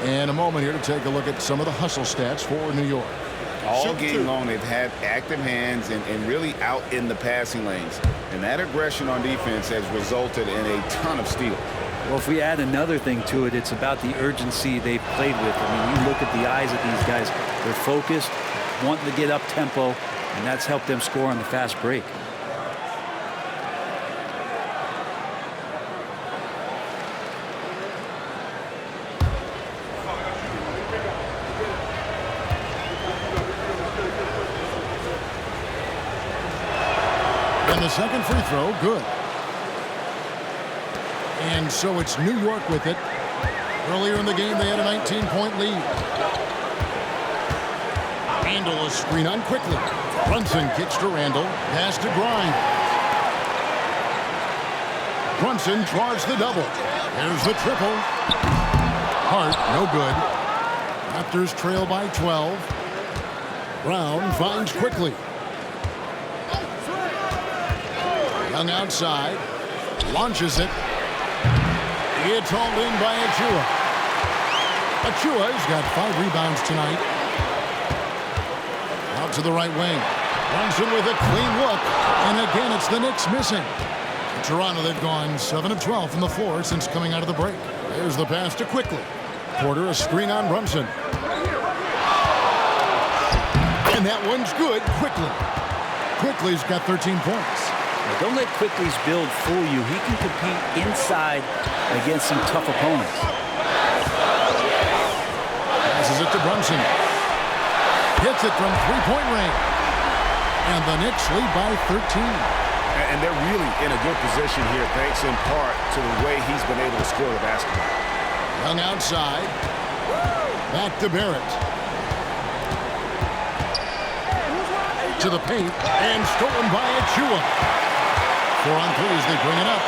And a moment here to take a look at some of the hustle stats for New York. All game long, they've had active hands and really out in the passing lanes. And that aggression on defense has resulted in a ton of steals. Well, if we add another thing to it, it's about the urgency they've played with. I mean, you look at the eyes of these guys. They're focused, wanting to get up tempo, and that's helped them score on the fast break. And the second free throw, good. And so it's New York with it. Earlier in the game, they had a 19-point lead. Randall is screen on quickly. Brunson kicks to Randall. Pass to Grimes. Brunson draws the double. There's the triple. Hart, no good. Raptors trail by 12. Brown finds quickly. Young outside. Launches it. It's hauled in by Achua. Achua's got 5 rebounds tonight. Out to the right wing. Brunson with a clean look. And again, it's the Knicks missing. In Toronto, they've gone 7 of 12 from the floor since coming out of the break. There's the pass to Quickly. Porter, a screen on Brunson. And that one's good. Quickly's got 13 points. Now, don't let Quickly's build fool you. He can compete inside against some tough opponents. Passes it to Brunson. Hits it from 3-point range. And the Knicks lead by 13. And they're really in a good position here, thanks in part to the way he's been able to score the basketball. Young outside. Back to Barrett. To the paint. And stolen by Achua. 4 on 3 as they bring it up.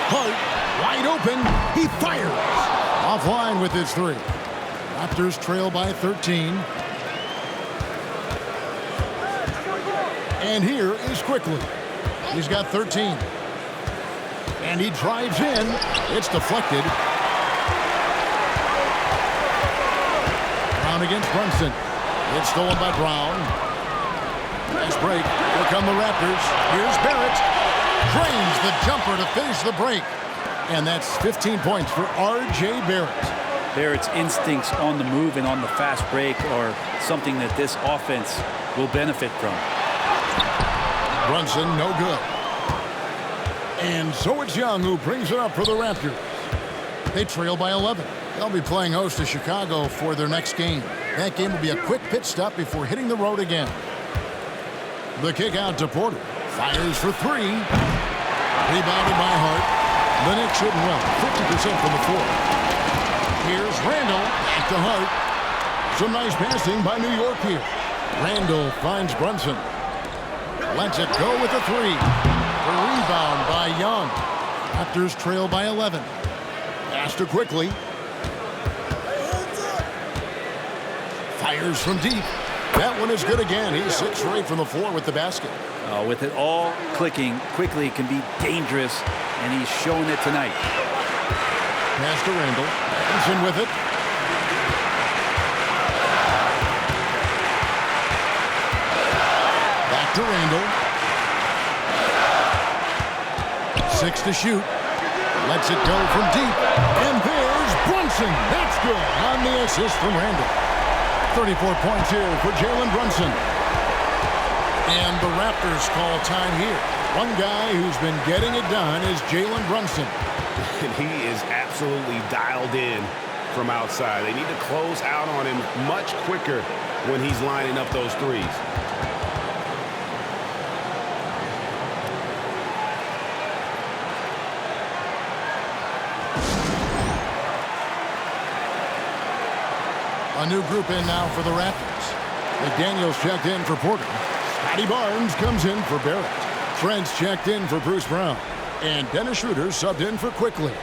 Hart, wide open. He fires. Offline with his 3. Raptors trail by 13. And here is Quickly. He's got 13. And he drives in. It's deflected. Brown against Brunson. It's stolen by Brown. Nice break. Here come the Raptors. Here's Barrett. Drains the jumper to finish the break. And that's 15 points for R.J. Barrett. Barrett's instincts on the move and on the fast break are something that this offense will benefit from. Brunson, no good. And so it's Young who brings it up for the Raptors. They trail by 11. They'll be playing host to Chicago for their next game. That game will be a quick pit stop before hitting the road again. The kick out to Porter. Fires for 3. Rebounded by Hart. The Knicks shooting well, 50% from the floor. Here's Randall. Back to Hart. Some nice passing by New York here. Randall finds Brunson. Lets it go with a 3. The rebound by Young. Raptors trail by 11. Pass to Quickly. Fires from deep. That one is good again. He's 6 for 8 from the floor with the basket. With it all clicking, Quickly can be dangerous, and he's shown it tonight. Pass to Randall. Brunson with it. Back to Randall. 6 to shoot. Lets it go from deep. And there's Brunson. That's good on the assist from Randall. 34 points here for Jalen Brunson. And the Raptors call time here. One guy who's been getting it done is Jalen Brunson. And he is absolutely dialed in from outside. They need to close out on him much quicker when he's lining up those threes. A new group in now for the Raptors. McDaniels checked in for Porter. Scotty Barnes comes in for Barrett. Trent's checked in for Bruce Brown. And Dennis Schroeder subbed in for Quickly.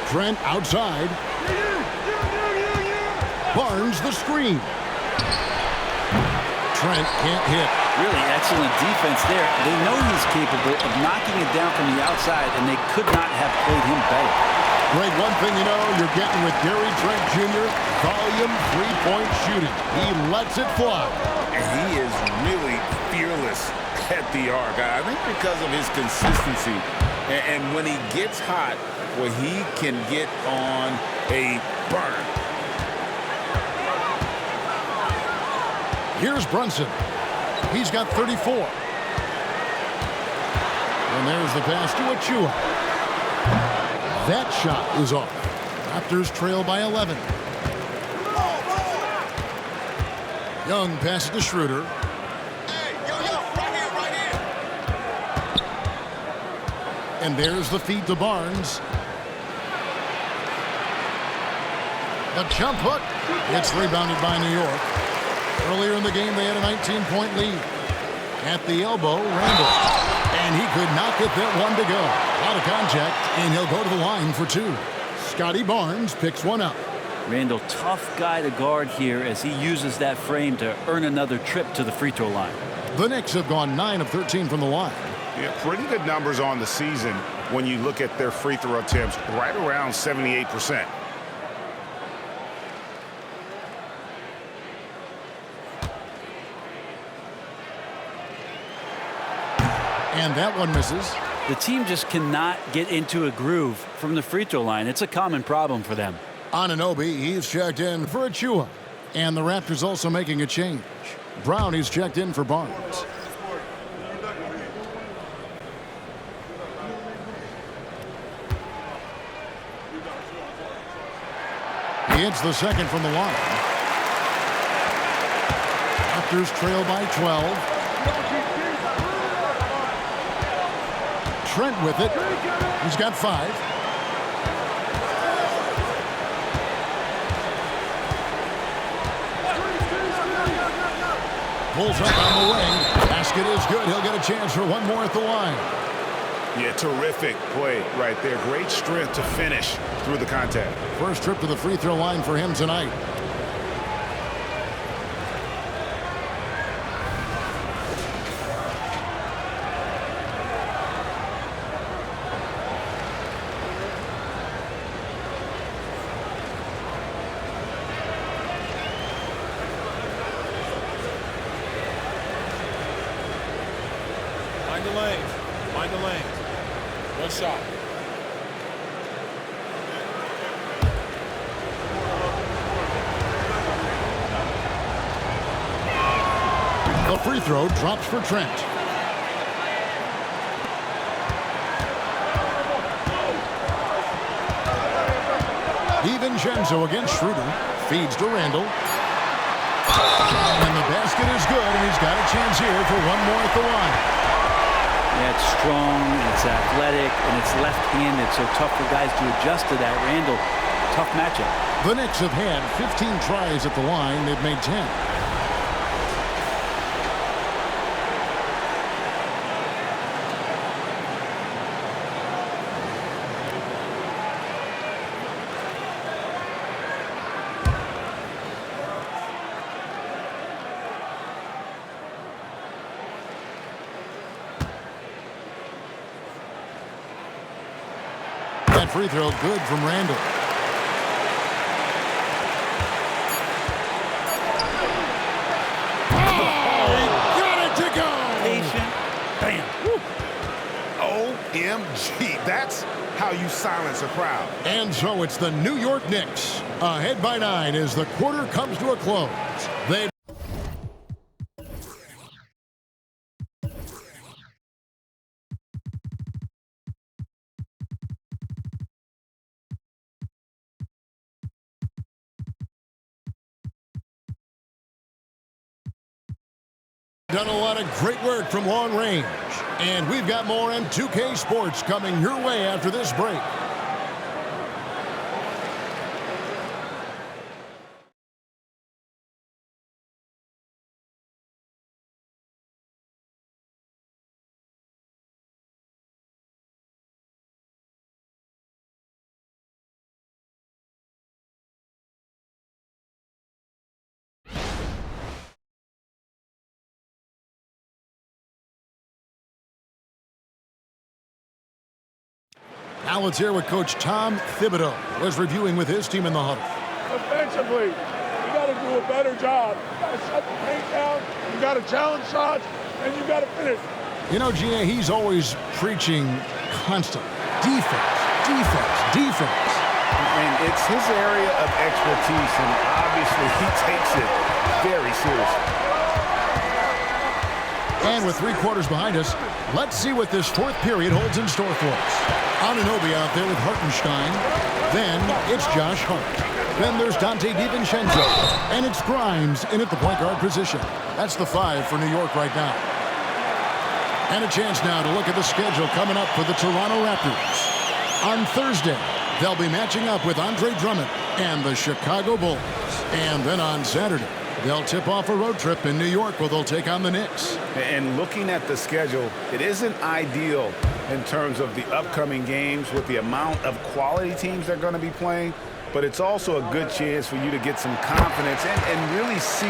Trent outside. Barnes the screen. Trent can't hit. Really excellent defense there. They know he's capable of knocking it down from the outside, and they could not have played him better. Greg, one thing you know you're getting with Gary Trent Jr., volume three-point shooting. He lets it fly. And he is really fearless at the arc. I think because of his consistency. And when he gets hot, well, he can get on a burn. Here's Brunson. He's got 34. And there's the pass to Achua. That shot is off. Raptors trail by 11. Young passes to Schroeder. And there's the feed to Barnes. The jump hook. It's rebounded by New York. Earlier in the game, they had a 19-point lead. At the elbow, Randall. And he could not get that one to go. Out of contact, and he'll go to the line for two. Scotty Barnes picks one up. Randall, tough guy to guard here as he uses that frame to earn another trip to the free throw line. The Knicks have gone 9 of 13 from the line. Yeah, pretty good numbers on the season when you look at their free throw attempts, right around 78%. And that one misses. The team just cannot get into a groove from the free throw line. It's a common problem for them. Anunoby, he's checked in for Achua. And the Raptors also making a change. Brown, he's checked in for Barnes. He hits the second from the line. Raptors trail by 12. Trent with it. He's got 5. Pulls up on the wing. Basket is good. He'll get a chance for one more at the line. Yeah, terrific play right there. Great strength to finish through the contact. First trip to the free throw line for him tonight. Find the lane. Find the lane. One shot. The free throw drops for Trent. DiVincenzo against Schroeder. Feeds to Randall. And the basket is good, and he's got a chance here for one more at the line. Yeah, it's strong, it's athletic, and it's left-handed, so tough for guys to adjust to that. Randall, tough matchup. The Knicks have had 15 tries at the line. They've made 10. That free throw good from Randall. OMG, that's how you silence a crowd. And so it's the New York Knicks ahead by 9 as the quarter comes to a close. They've done a lot of great work from long range. And we've got more on 2K Sports coming your way after this break. Now let's hear what Coach Tom Thibodeau was reviewing with his team in the huddle. Offensively, you got to do a better job. You got to shut the paint down. You got to challenge shots, and you got to finish. You know, G.A., he's always preaching constant defense, defense, defense. And it's his area of expertise, and obviously he takes it very seriously. And with 3 quarters behind us, let's see what this 4th period holds in store for us. Anunoby out there with Hartenstein. Then it's Josh Hart. Then there's Dante DiVincenzo. And it's Grimes in at the point guard position. That's the 5 for New York right now. And a chance now to look at the schedule coming up for the Toronto Raptors. On Thursday, they'll be matching up with Andre Drummond and the Chicago Bulls. And then on Saturday, they'll tip off a road trip in New York where they'll take on the Knicks. And looking at the schedule, it isn't ideal in terms of the upcoming games with the amount of quality teams they're going to be playing, but it's also a good chance for you to get some confidence and really see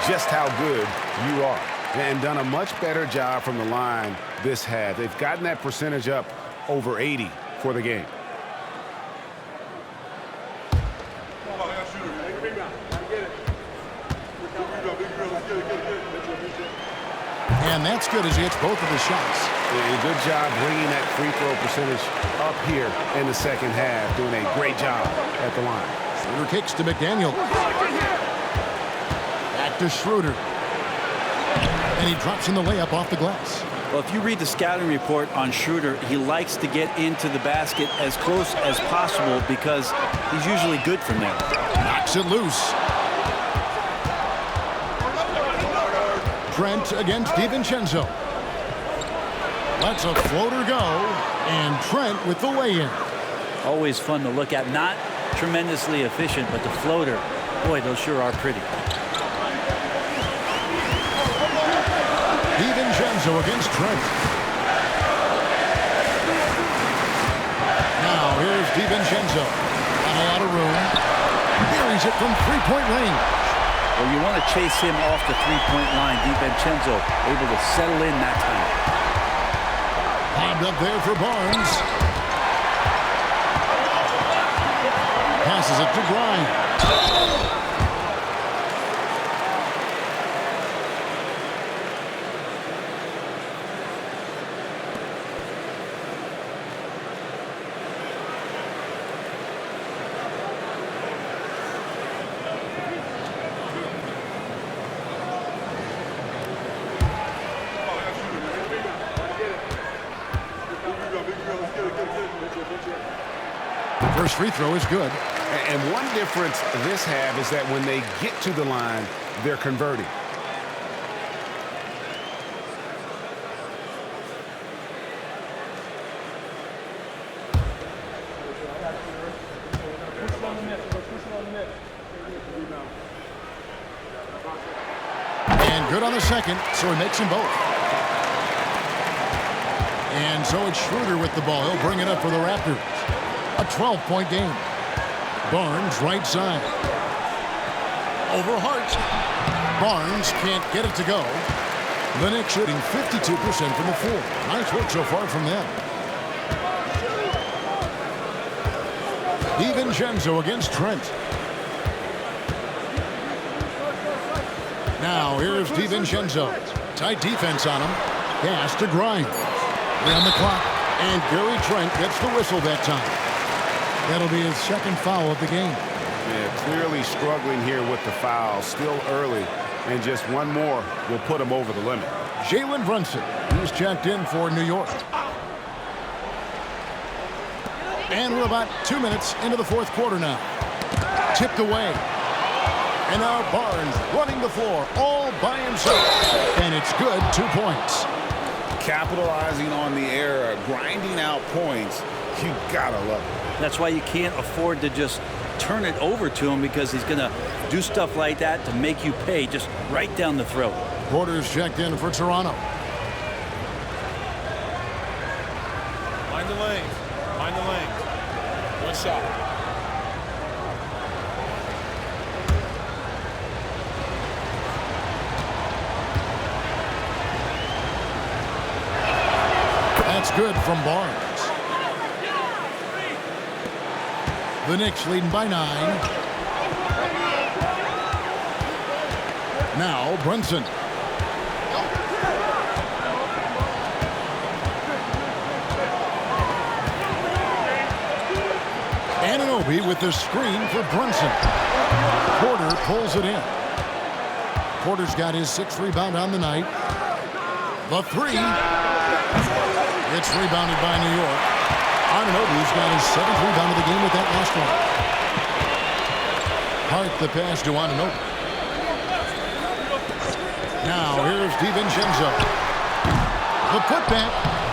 just how good you are. And done a much better job from the line this half. They've gotten that percentage up over 80 for the game. And that's good as he hits both of his shots. A good job bringing that free throw percentage up here in the second half. Doing a great job at the line. Schroeder kicks to McDaniel. Back to Schroeder. And he drops in the layup off the glass. Well, if you read the scouting report on Schroeder, he likes to get into the basket as close as possible because he's usually good from there. Knocks it loose. Trent against DiVincenzo. Lets a floater go, and Trent with the lay-in. Always fun to look at. Not tremendously efficient, but the floater, boy, those sure are pretty. DiVincenzo against Trent. Now here's DiVincenzo. Got a lot of room. Buries it from three-point range. Well, you want to chase him off the three-point line. DiVincenzo able to settle in that time. Bobbed up there for Barnes. Passes it to Grimes. First free throw is good. And one difference this half is that when they get to the line, they're converting. And good on the second, so he makes them both. And so it's Schroeder with the ball. He'll bring it up for the Raptors. A 12-point game. Barnes right side. Over Hart. Barnes can't get it to go. The Knicks shooting 52% from the floor. Nice work so far from them. DiVincenzo against Trent. Now here's DiVincenzo. Tight defense on him. Pass to Grimes. On the clock. And Gary Trent gets the whistle that time. That'll be his second foul of the game. Yeah, clearly struggling here with the foul. Still early. And just one more will put him over the limit. Jalen Brunson, who's checked in for New York. And we're about 2 minutes into the fourth quarter now. Tipped away. And now Barnes running the floor all by himself. And it's good, 2 points. Capitalizing on the error, grinding out points. You gotta love it. That's why you can't afford to just turn it over to him, because he's going to do stuff like that to make you pay just right down the throat. Porter's checked in for Toronto. Mind the lane. Mind the lane. One shot. That's good from Barnes. The Knicks leading by 9. Now Brunson. Anunoby with the screen for Brunson. Porter pulls it in. Porter's got his 6th rebound on the night. The 3. It's rebounded by New York. Anunoby's got his 7th rebound of the game with that last one. Hart the pass to Anunoby. Now here's DiVincenzo. The putback.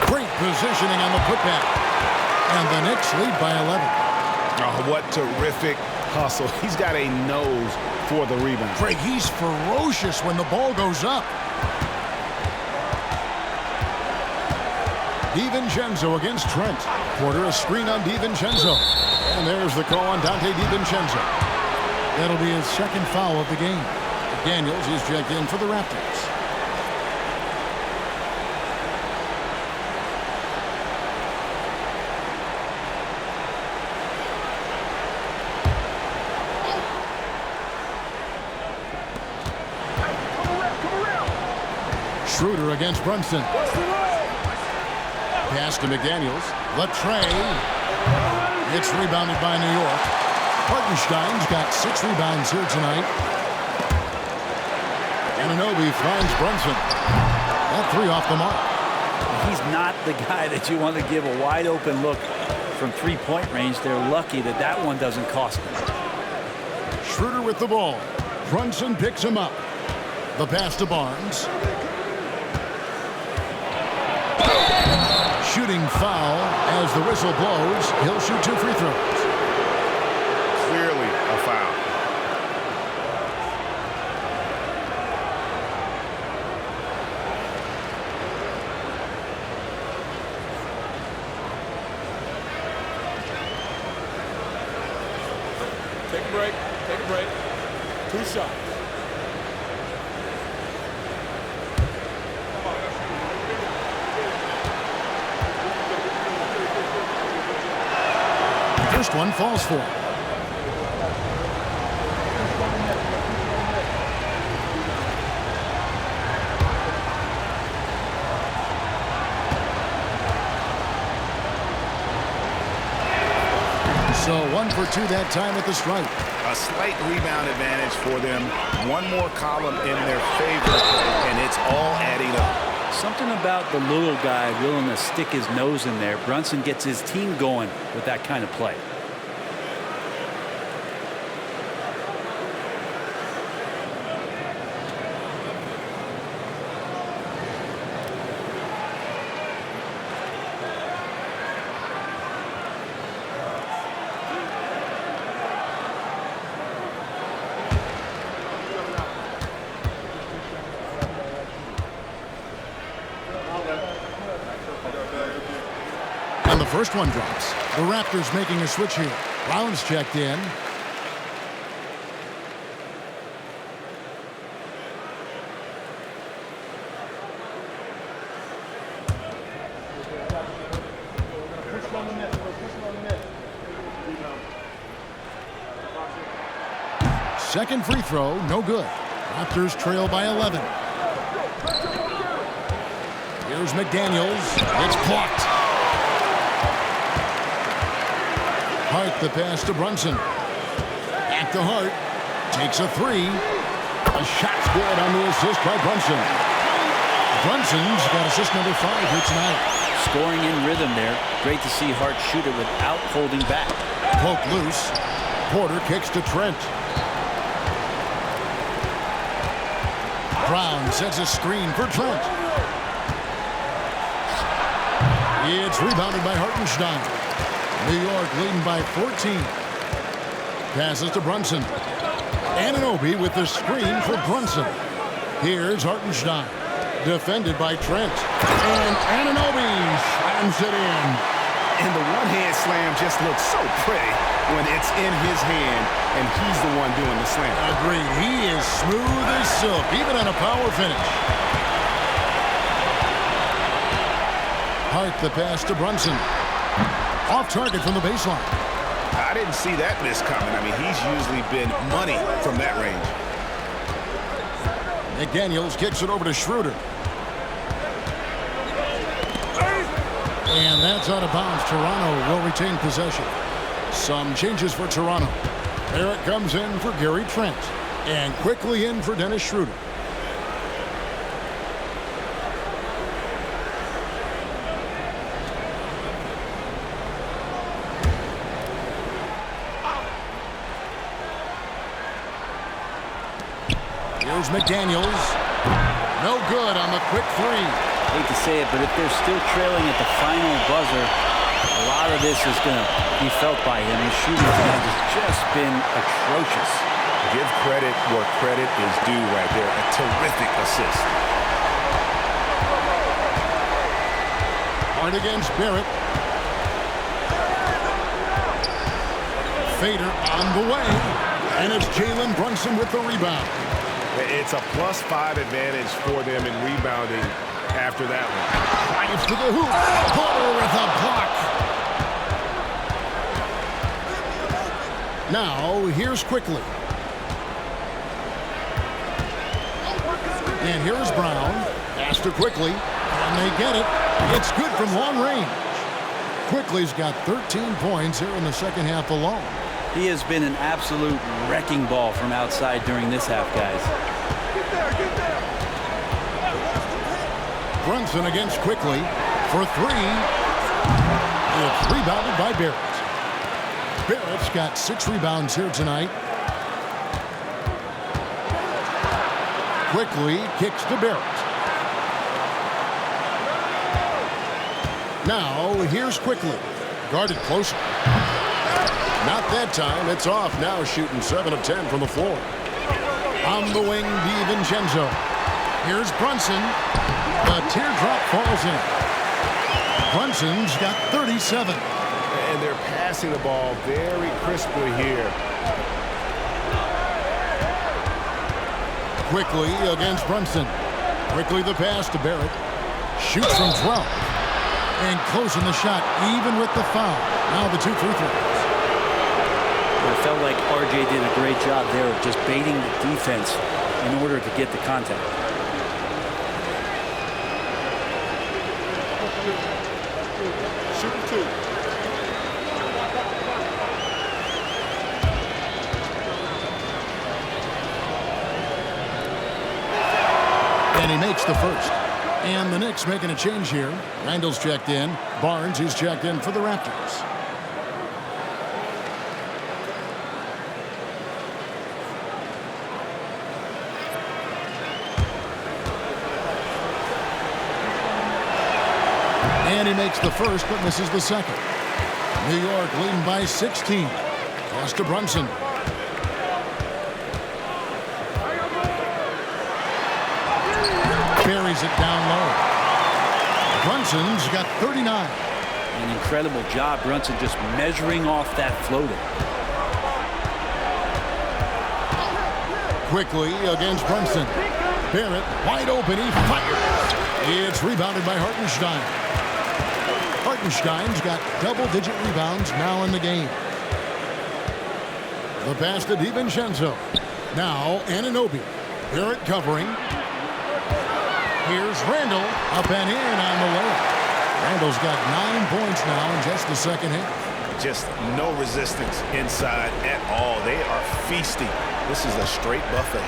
Great positioning on the putback. And the Knicks lead by 11. Oh, what terrific hustle. He's got a nose for the rebound. Craig, he's ferocious when the ball goes up. DiVincenzo against Trent. Porter a screen on DiVincenzo. And there's the call on Dante DiVincenzo. That'll be his 2nd foul of the game. Daniels is checked in for the Raptors. Schroeder against Brunson. Pass to McDaniels. Latrey. It's rebounded by New York. Hartenstein's got 6 rebounds here tonight. Anunoby finds Brunson. That 3 off the mark. He's not the guy that you want to give a wide open look from 3-point range. They're lucky that that one doesn't cost them. Schroeder with the ball. Brunson picks him up. The pass to Barnes. Shooting foul as the whistle blows. He'll shoot 2 free throws. Clearly a foul. Take a break. Take a break. 2 shots. First one falls for him. So 1 for 2 that time at the stripe. A slight rebound advantage for them. One more column in their favor, and it's all adding up. Something about the little guy willing to stick his nose in there. Brunson gets his team going with that kind of play. And the first one drops. The Raptors making a switch here. Brown's checked in. Second free throw, no good. Raptors trail by 11. Here's McDaniels. It's blocked. Hart the pass to Brunson. Back to Hart. Takes a 3. A shot's good on the assist by Brunson. Brunson's got assist number 5 here tonight. Scoring in rhythm there. Great to see Hart shoot it without holding back. Poke loose. Porter kicks to Trent. Brown sets a screen for Trent. It's rebounded by Hartenstein. New York leading by 14. Passes to Brunson. Anunoby with the screen for Brunson. Here's Hartenstein. Defended by Trent. And Anunoby slams it in. And the one-hand slam just looks so pretty when it's in his hand and he's the one doing the slam. Agreed. He is smooth as silk, even on a power finish. Hart the pass to Brunson. Off target from the baseline. I didn't see that miss coming. I mean, he's usually been money from that range. McDaniels kicks it over to Schroeder. And that's out of bounds. Toronto will retain possession. Some changes for Toronto. Barrett comes in for Gary Trent. And quickly in for Dennis Schroeder. Here's McDaniels. No good on the quick three. Hate to say it, but if they're still trailing at the final buzzer, a lot of this is going to be felt by him. His shooting has just been atrocious. Give credit where credit is due right there. A terrific assist. Hard against Barrett. Fader on the way. And it's Jalen Brunson with the rebound. It's a +5 advantage for them in rebounding after that one. Drives to the hoop. Porter with a block. Now, here's Quickly. And here's Brown. Pass to Quickly. And they get it. It's good from long range. Quickly's got 13 points here in the second half alone. He has been an absolute wrecking ball from outside during this half, guys. Brunson against Quickly for three. It's rebounded by Barrett. Barrett's got 6 rebounds here tonight. Quickly kicks to Barrett. Now here's Quickly. Guarded closer. Not that time. It's off now, shooting 7 of 10 from the floor. On the wing, DiVincenzo. Here's Brunson. The teardrop falls in. Brunson's got 37. And they're passing the ball very crisply here. Quickly against Brunson. Quickly the pass to Barrett. Shoots from 12. And closing the shot, even with the foul. Now the 2 free throws. It felt like RJ did a great job there of just baiting the defense in order to get the contact. Shooting 2. And he makes the first. And the Knicks making a change here. Randall's checked in. Barnes is checked in for the Raptors. And he makes the first, but misses the second. New York leading by 16. Pass to Brunson. Buries it down low. Brunson's got 39. An incredible job, Brunson just measuring off that floater. Quickly against Brunson. Barrett wide open. He fires. It's rebounded by Hartenstein. Hartenstein's got double-digit rebounds now in the game. The pass to DiVincenzo. Now Anunoby. Barrett covering. Here's Randall. Up and in on the layup. Randall's got 9 points now in just the second half. Just no resistance inside at all. They are feasting. This is a straight buffet.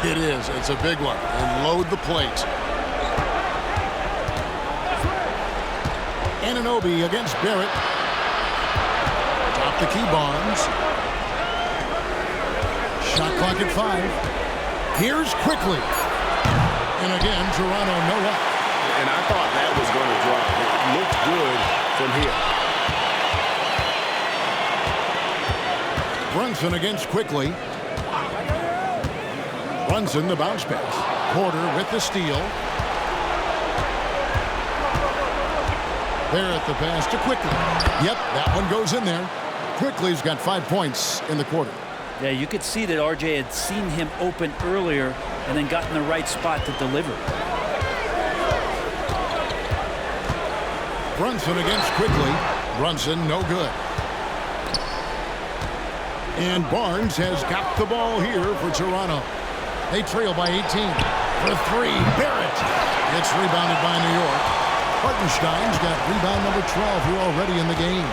It is. It's a big one. And load the plate. Anunoby against Barrett. Top the key, Barnes. Shot clock at 5. Here's Quickly. And again, Toronto no up. And I thought that was going to drop. It looked good from here. Brunson against Quickly. Brunson the bounce pass. Porter with the steal. Barrett the pass to Quickly. Yep, that one goes in there. Quickly's got 5 points in the quarter. Yeah, you could see that RJ had seen him open earlier and then got in the right spot to deliver. Brunson against Quickly. Brunson no good. And Barnes has got the ball here for Toronto. They trail by 18. For three, Barrett. It's rebounded by New York. Hartenstein's got rebound number 12 here already in the game.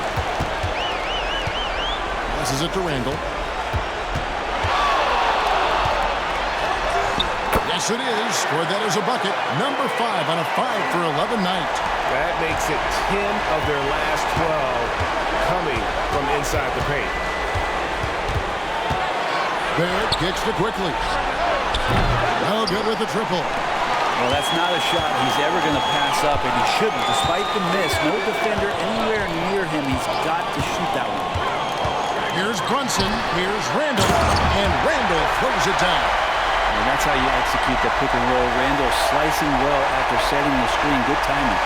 Passes it to Randall. Yes, it is. Scored that as a bucket. Number 5 on a 5 for 11 night. That makes it 10 of their last 12 coming from inside the paint. Barrett kicks to quickly. Oh, good with the triple. Well, that's not a shot he's ever going to pass up, and he shouldn't. Despite the miss, no defender anywhere near him. He's got to shoot that one. Here's Brunson. Here's Randall. And Randall throws it down. And that's how you execute the pick and roll. Randall slicing well after setting the screen. Good timing.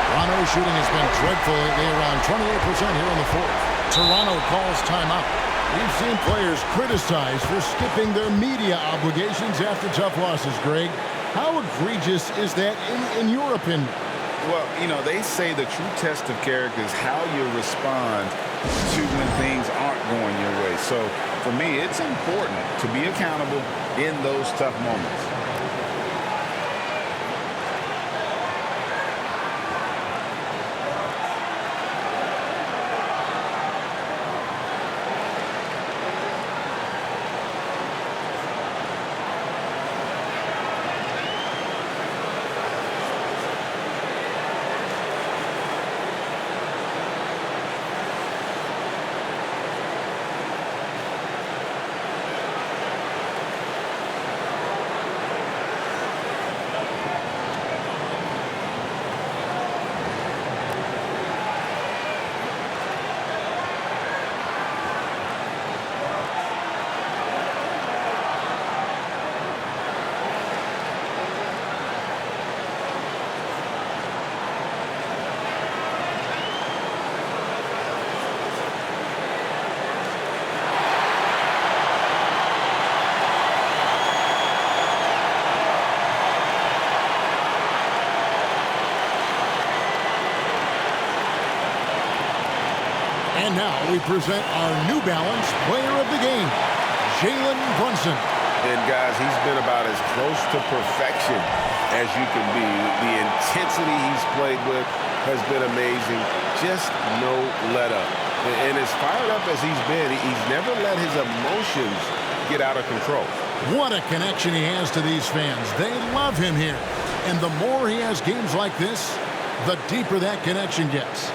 Toronto's shooting has been dreadful lately, around 28% here in the fourth. Toronto calls timeout. We've seen players criticized for skipping their media obligations after tough losses, Greg. How egregious is that in your opinion? Well, you know, they say the true test of character is how you respond to when things aren't going your way. So, for me, it's important to be accountable in those tough moments. And now we present our New Balance player of the game, Jalen Brunson. And guys, he's been about as close to perfection as you can be. The intensity he's played with has been amazing. Just no let up. And as fired up as he's been, he's never let his emotions get out of control. What a connection he has to these fans. They love him here. And the more he has games like this, the deeper that connection gets.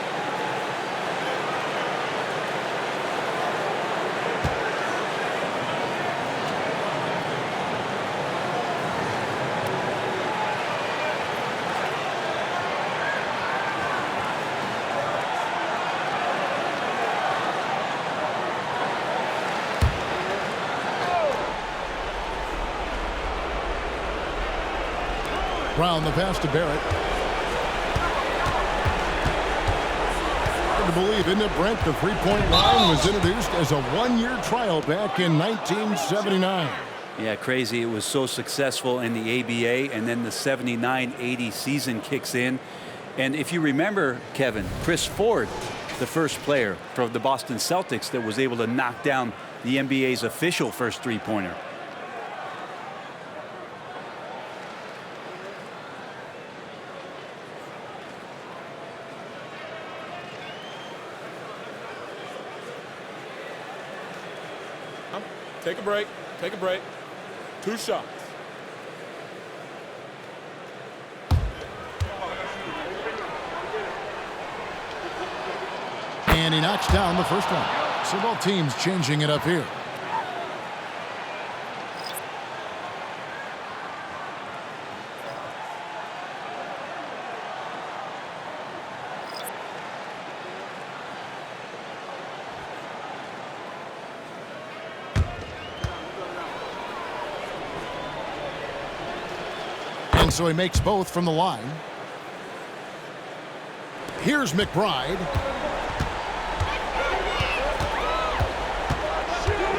Brown, the pass to Barrett. Hard to believe, isn't it, Brent? The three-point line was introduced as a one-year trial back in 1979. Yeah, crazy. It was so successful in the ABA, and then the 79-80 season kicks in. And if you remember, Kevin, Chris Ford, the first player from the Boston Celtics that was able to knock down the NBA's official first three-pointer. Take a break. Take a break. 2 shots. And he knocks down the first one. So both teams changing it up here. And so he makes both from the line. Here's McBride.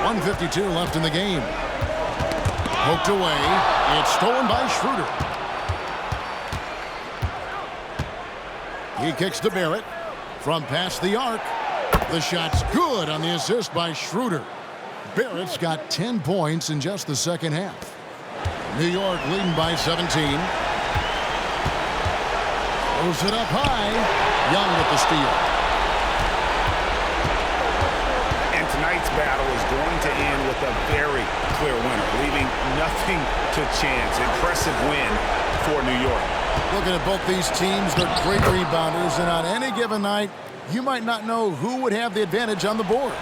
1:52 left in the game. Poked away. It's stolen by Schroeder. He kicks to Barrett from past the arc. The shot's good on the assist by Schroeder. Barrett's got 10 points in just the second half. New York leading by 17. Throws it up high. Young with the steal. And tonight's battle is going to end with a very clear winner, leaving nothing to chance. Impressive win for New York. Looking at both these teams, they're great rebounders, and on any given night, you might not know who would have the advantage on the board.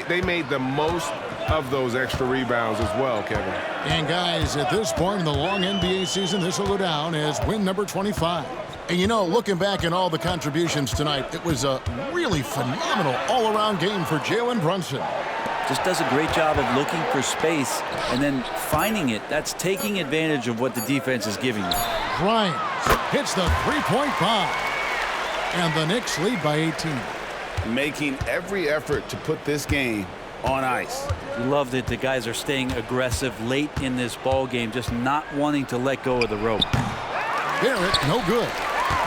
They made the most of those extra rebounds as well, Kevin. And guys, at this point in the long NBA season, this will go down as win number 25. And you know, looking back at all the contributions tonight, it was a really phenomenal all-around game for Jalen Brunson. Just does a great job of looking for space and then finding it. That's taking advantage of what the defense is giving you. Bryant hits the three-point bomb. And the Knicks lead by 18. Making every effort to put this game on ice. Love that the guys are staying aggressive late in this ball game, just not wanting to let go of the rope. Barrett, no good.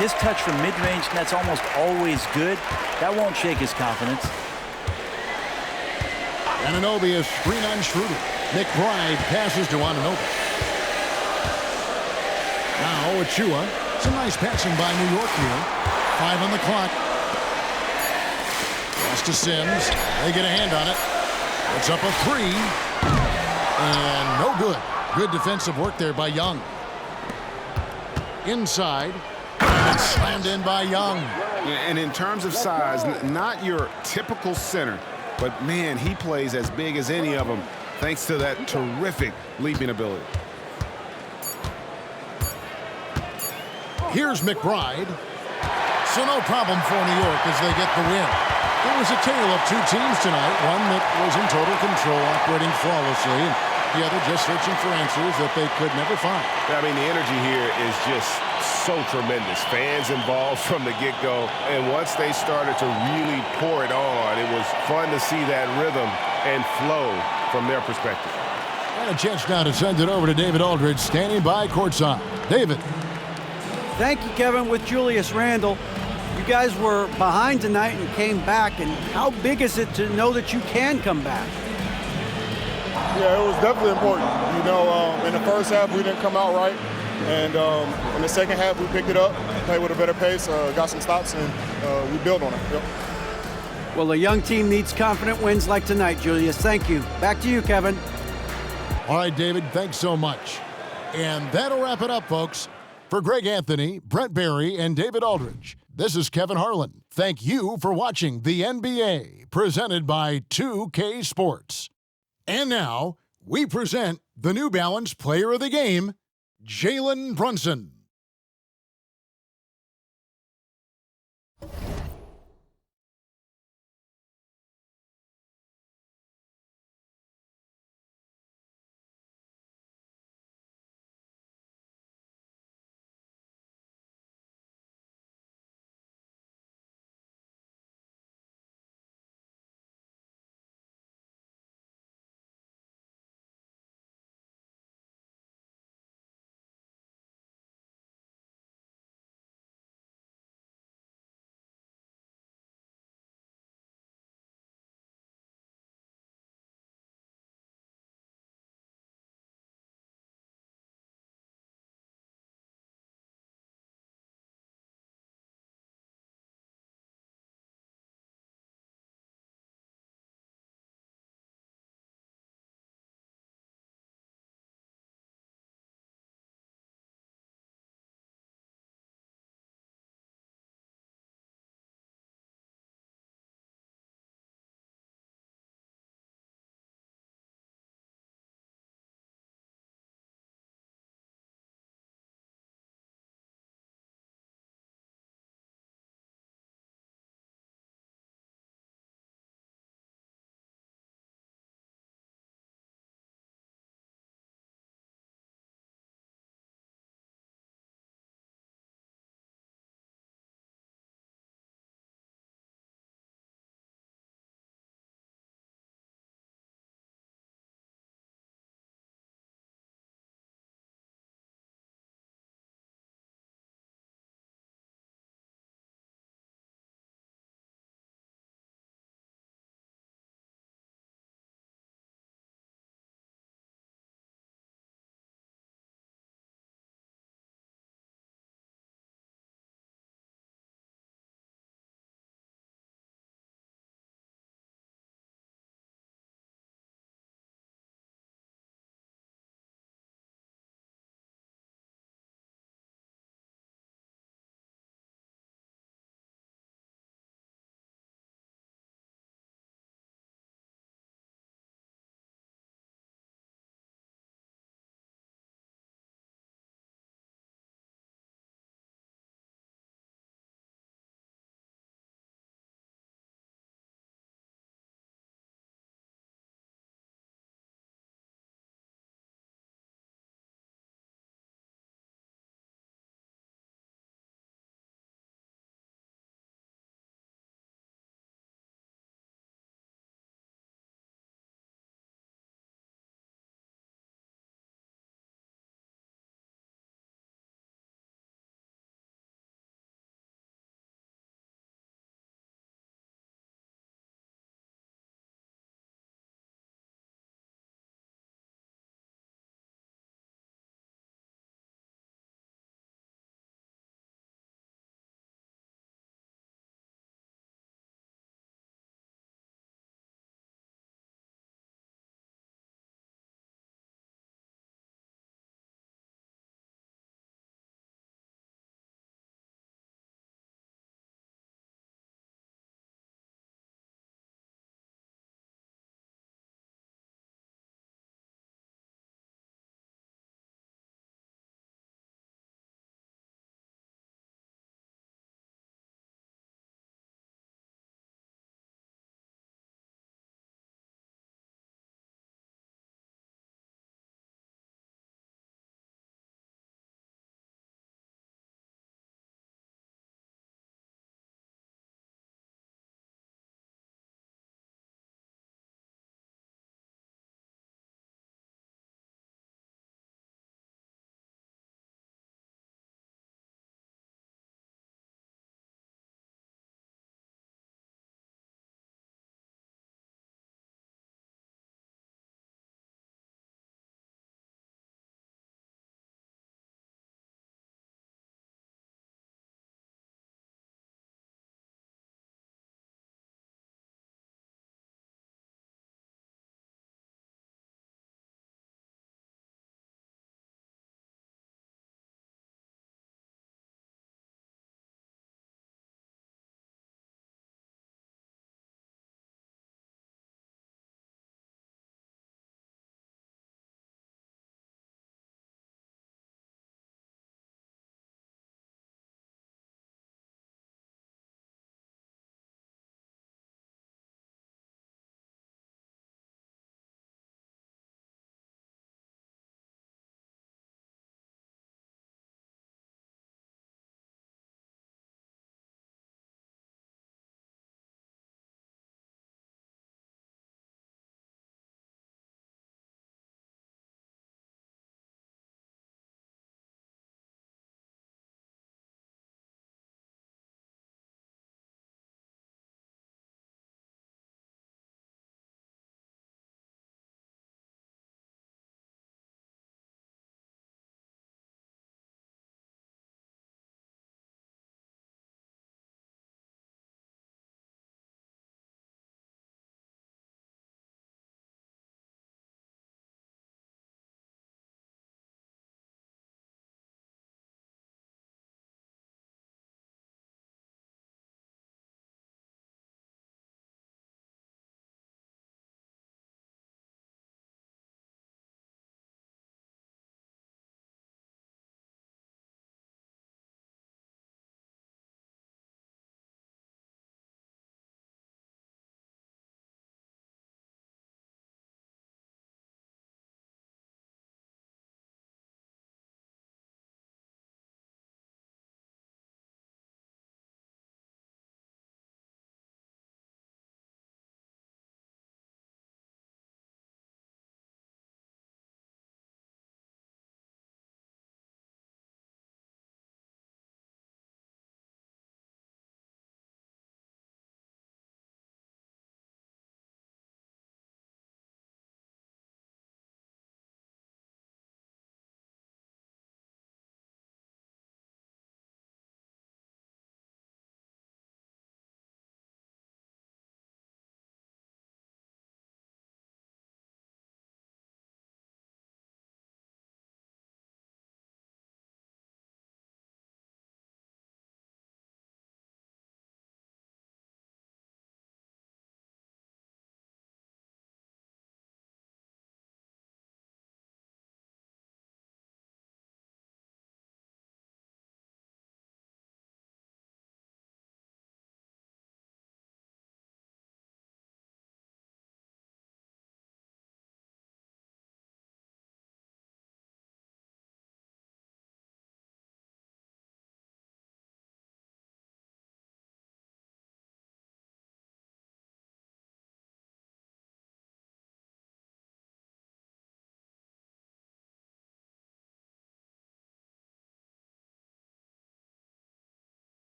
His touch from mid-range, that's almost always good. That won't shake his confidence. Anunoby is screen on Schroeder. McBride passes to Anunoby. Now Achua. Some nice passing by New York here. 5 on the clock. Pass to Sims. They get a hand on it. It's up a 3. And no good. Good defensive work there by Young. Inside. And it's slammed in by Young. And in terms of size, not your typical center, but man, he plays as big as any of them thanks to that terrific leaping ability. Here's McBride. So no problem for New York as they get the win. It was a tale of two teams tonight. One that was in total control, operating flawlessly, and the other just searching for answers that they could never find. I mean, the energy here is just so tremendous. Fans involved from the get-go, and once they started to really pour it on, it was fun to see that rhythm and flow from their perspective. And a chance now to send it over to David Aldridge, standing by courtside. David. Thank you, Kevin, with Julius Randle. You guys were behind tonight and came back, and how big is it to know that you can come back? Yeah, it was definitely important. You know, in the first half, we didn't come out right. And in the second half, we picked it up, played with a better pace, got some stops, and we built on it. Yep. Well, a young team needs confident wins like tonight, Julius. Thank you. Back to you, Kevin. All right, David, thanks so much. And that'll wrap it up, folks. For Greg Anthony, Brent Barry, and David Aldridge, this is Kevin Harlan. Thank you for watching the NBA, presented by 2K Sports. And now, we present the New Balance Player of the Game, Jalen Brunson.